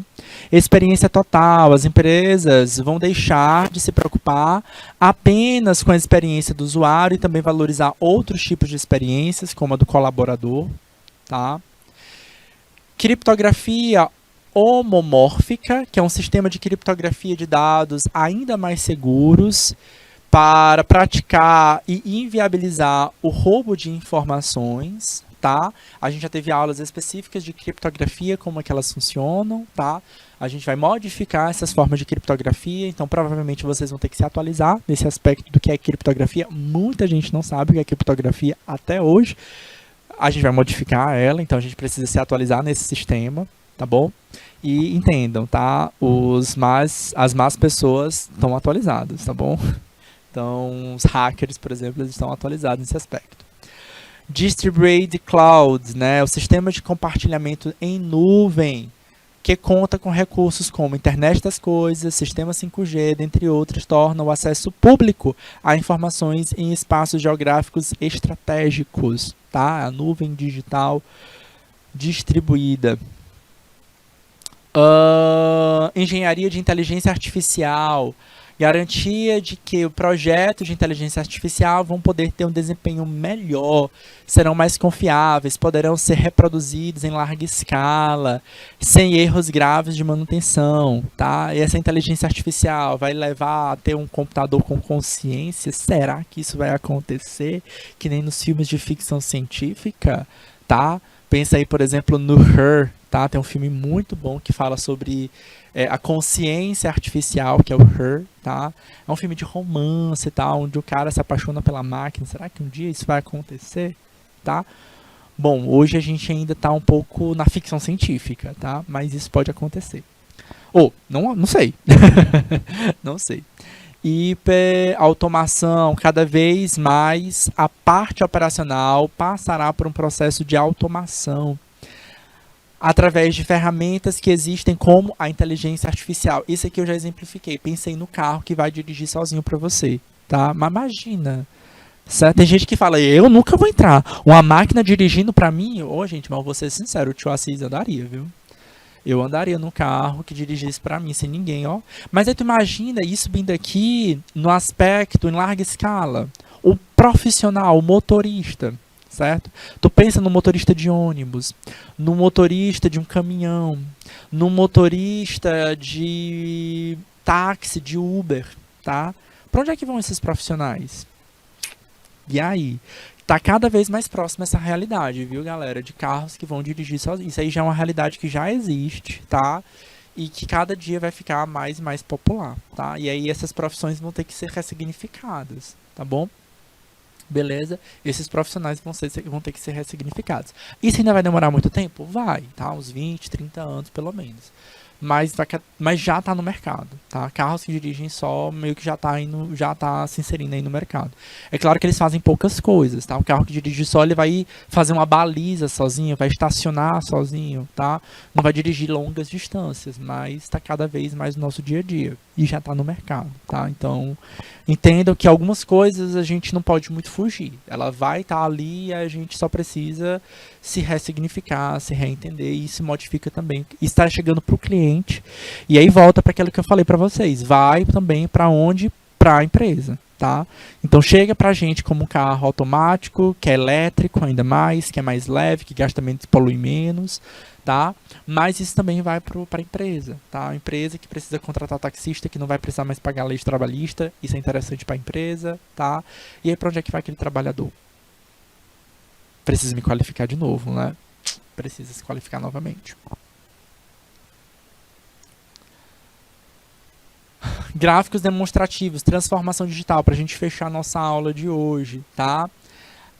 Experiência total, as empresas vão deixar de se preocupar apenas com a experiência do usuário e também valorizar outros tipos de experiências, como a do colaborador, tá? Criptografia homomórfica, que é um sistema de criptografia de dados ainda mais seguros para praticar e inviabilizar o roubo de informações, tá? A gente já teve aulas específicas de criptografia, como é que elas funcionam, tá? A gente vai modificar essas formas de criptografia, então provavelmente vocês vão ter que se atualizar nesse aspecto do que é criptografia. Muita gente não sabe o que é criptografia até hoje. A gente vai modificar ela, então a gente precisa se atualizar nesse sistema, tá bom? E entendam, tá? As más pessoas estão atualizadas, tá bom? Então, os hackers, por exemplo, eles estão atualizados nesse aspecto. Distributed Cloud, né? O sistema de compartilhamento em nuvem, que conta com recursos como internet das coisas, sistema 5G, dentre outros, torna o acesso público a informações em espaços geográficos estratégicos, tá? A nuvem digital distribuída. Engenharia de inteligência artificial, garantia de que o projeto de inteligência artificial vão poder ter um desempenho melhor, serão mais confiáveis, poderão ser reproduzidos em larga escala, sem erros graves de manutenção, tá? E essa inteligência artificial vai levar a ter um computador com consciência? Será que isso vai acontecer? Que nem nos filmes de ficção científica, tá? Pensa aí, por exemplo, no Her, tá? Tem um filme muito bom que fala sobre a consciência artificial, que é o Her, tá? É um filme de romance, tá? Onde o cara se apaixona pela máquina. Será que um dia isso vai acontecer? Tá? Bom, hoje a gente ainda tá um pouco na ficção científica, tá? Mas isso pode acontecer. Ou, não sei. Não sei. Hiperautomação, cada vez mais a parte operacional passará por um processo de automação através de ferramentas que existem como a inteligência artificial. Isso aqui eu já exemplifiquei. Pensei no carro que vai dirigir sozinho para você, tá? Mas imagina, certo? Tem gente que fala, eu nunca vou entrar. Uma máquina dirigindo para mim? Ô, gente, mas vou ser sincero, o tio Assis andaria, viu? Eu andaria num carro que dirigisse para mim, sem ninguém, ó. Mas aí tu imagina isso vindo aqui no aspecto em larga escala. O profissional, o motorista, certo? Tu pensa no motorista de ônibus, no motorista de um caminhão, no motorista de táxi, de Uber, tá? Para onde é que vão esses profissionais? E aí? Tá cada vez mais próximo essa realidade, viu, galera? De carros que vão dirigir sozinhos. Isso aí já é uma realidade que já existe, tá? E que cada dia vai ficar mais e mais popular, tá? E aí essas profissões vão ter que ser ressignificadas, tá bom? Beleza? Esses profissionais vão ter que ser ressignificados. Isso ainda vai demorar muito tempo? Vai, tá? Uns 20, 30 anos, pelo menos. Mas já está no mercado, tá? Carros que dirigem só, meio que já tá se inserindo aí no mercado. É claro que eles fazem poucas coisas, tá? O carro que dirige só, ele vai fazer uma baliza sozinho, vai estacionar sozinho, tá? Não vai dirigir longas distâncias, mas está cada vez mais no nosso dia a dia. E já está no mercado, tá? Então, entendam que algumas coisas a gente não pode muito fugir. Ela vai estar ali e a gente só precisa se ressignificar, se reentender e se modifica também. E está chegando para o cliente. E aí volta para aquilo que eu falei para vocês. Vai também para onde? Para a empresa, tá? Então chega para a gente como um carro automático, que é elétrico ainda mais, que é mais leve, que gasta menos, polui menos, tá? Mas isso também vai para a empresa, tá? A empresa que precisa contratar taxista, que não vai precisar mais pagar a lei de trabalhista, isso é interessante para a empresa, tá? E aí para onde é que vai aquele trabalhador? Precisa me qualificar de novo, né? Precisa se qualificar novamente. Gráficos demonstrativos, transformação digital, para a gente fechar nossa aula de hoje, tá?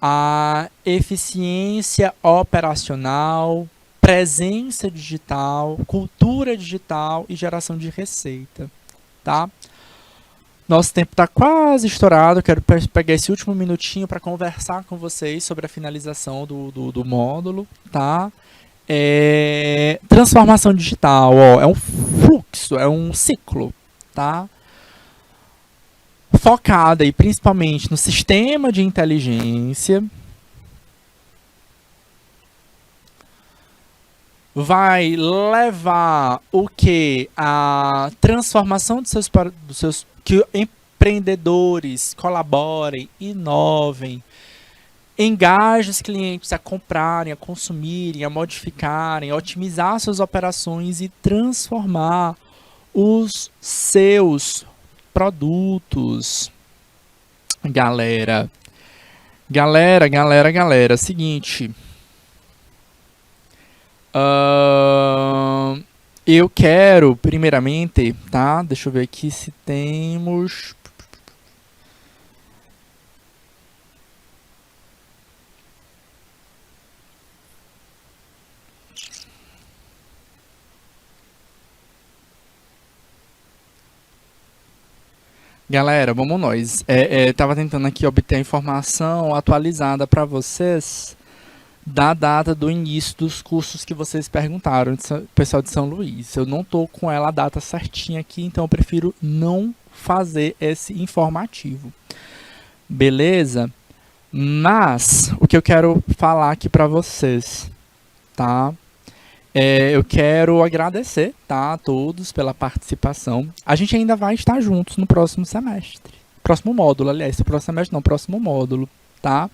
A eficiência operacional, presença digital, cultura digital e geração de receita, tá? Nosso tempo está quase estourado, quero pegar esse último minutinho para conversar com vocês sobre a finalização do módulo, tá? Transformação digital, ó, é um fluxo, é um ciclo, tá? Focada aí principalmente no sistema de inteligência, vai levar o que? A transformação dos seus que empreendedores colaborem, inovem, engajem os clientes a comprarem, a consumirem, a modificarem, a otimizar suas operações e transformar os seus produtos. Galera, seguinte, eu quero, primeiramente, tá? Deixa eu ver aqui se temos. Galera, vamos nós. Tava tentando aqui obter a informação atualizada para vocês da data do início dos cursos que vocês perguntaram, pessoal de São Luís. Eu não tô com ela a data certinha aqui, então eu prefiro não fazer esse informativo. Beleza? Mas o que eu quero falar aqui para vocês, tá? Eu quero agradecer, tá, a todos pela participação. A gente ainda vai estar juntos no próximo semestre. Próximo módulo, aliás, próximo semestre não, próximo módulo, tá?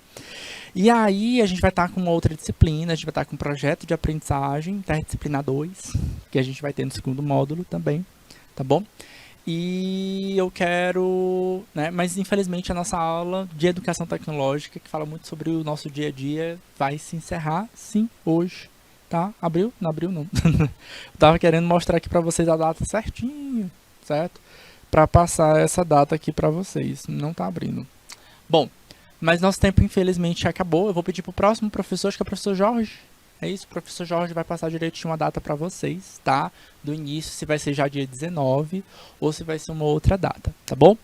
E aí a gente vai estar com uma outra disciplina, a gente vai estar com um projeto de aprendizagem, interdisciplina 2, que a gente vai ter no segundo módulo também, tá bom? E eu quero, né, mas infelizmente a nossa aula de educação tecnológica, que fala muito sobre o nosso dia a dia, vai se encerrar, sim, hoje, tá? Abriu? Não abriu, não. Eu tava querendo mostrar aqui pra vocês a data certinho, certo? Pra passar essa data aqui pra vocês, não tá abrindo. Bom, mas nosso tempo infelizmente acabou. Eu vou pedir pro próximo professor, acho que é o professor Jorge. É isso, o professor Jorge vai passar direitinho uma data para vocês, tá? Do início, se vai ser já dia 19 ou se vai ser uma outra data, tá bom?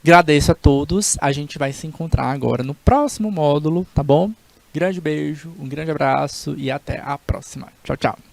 Agradeço a todos, a gente vai se encontrar agora no próximo módulo, tá bom? Grande beijo, um grande abraço e até a próxima. Tchau, tchau.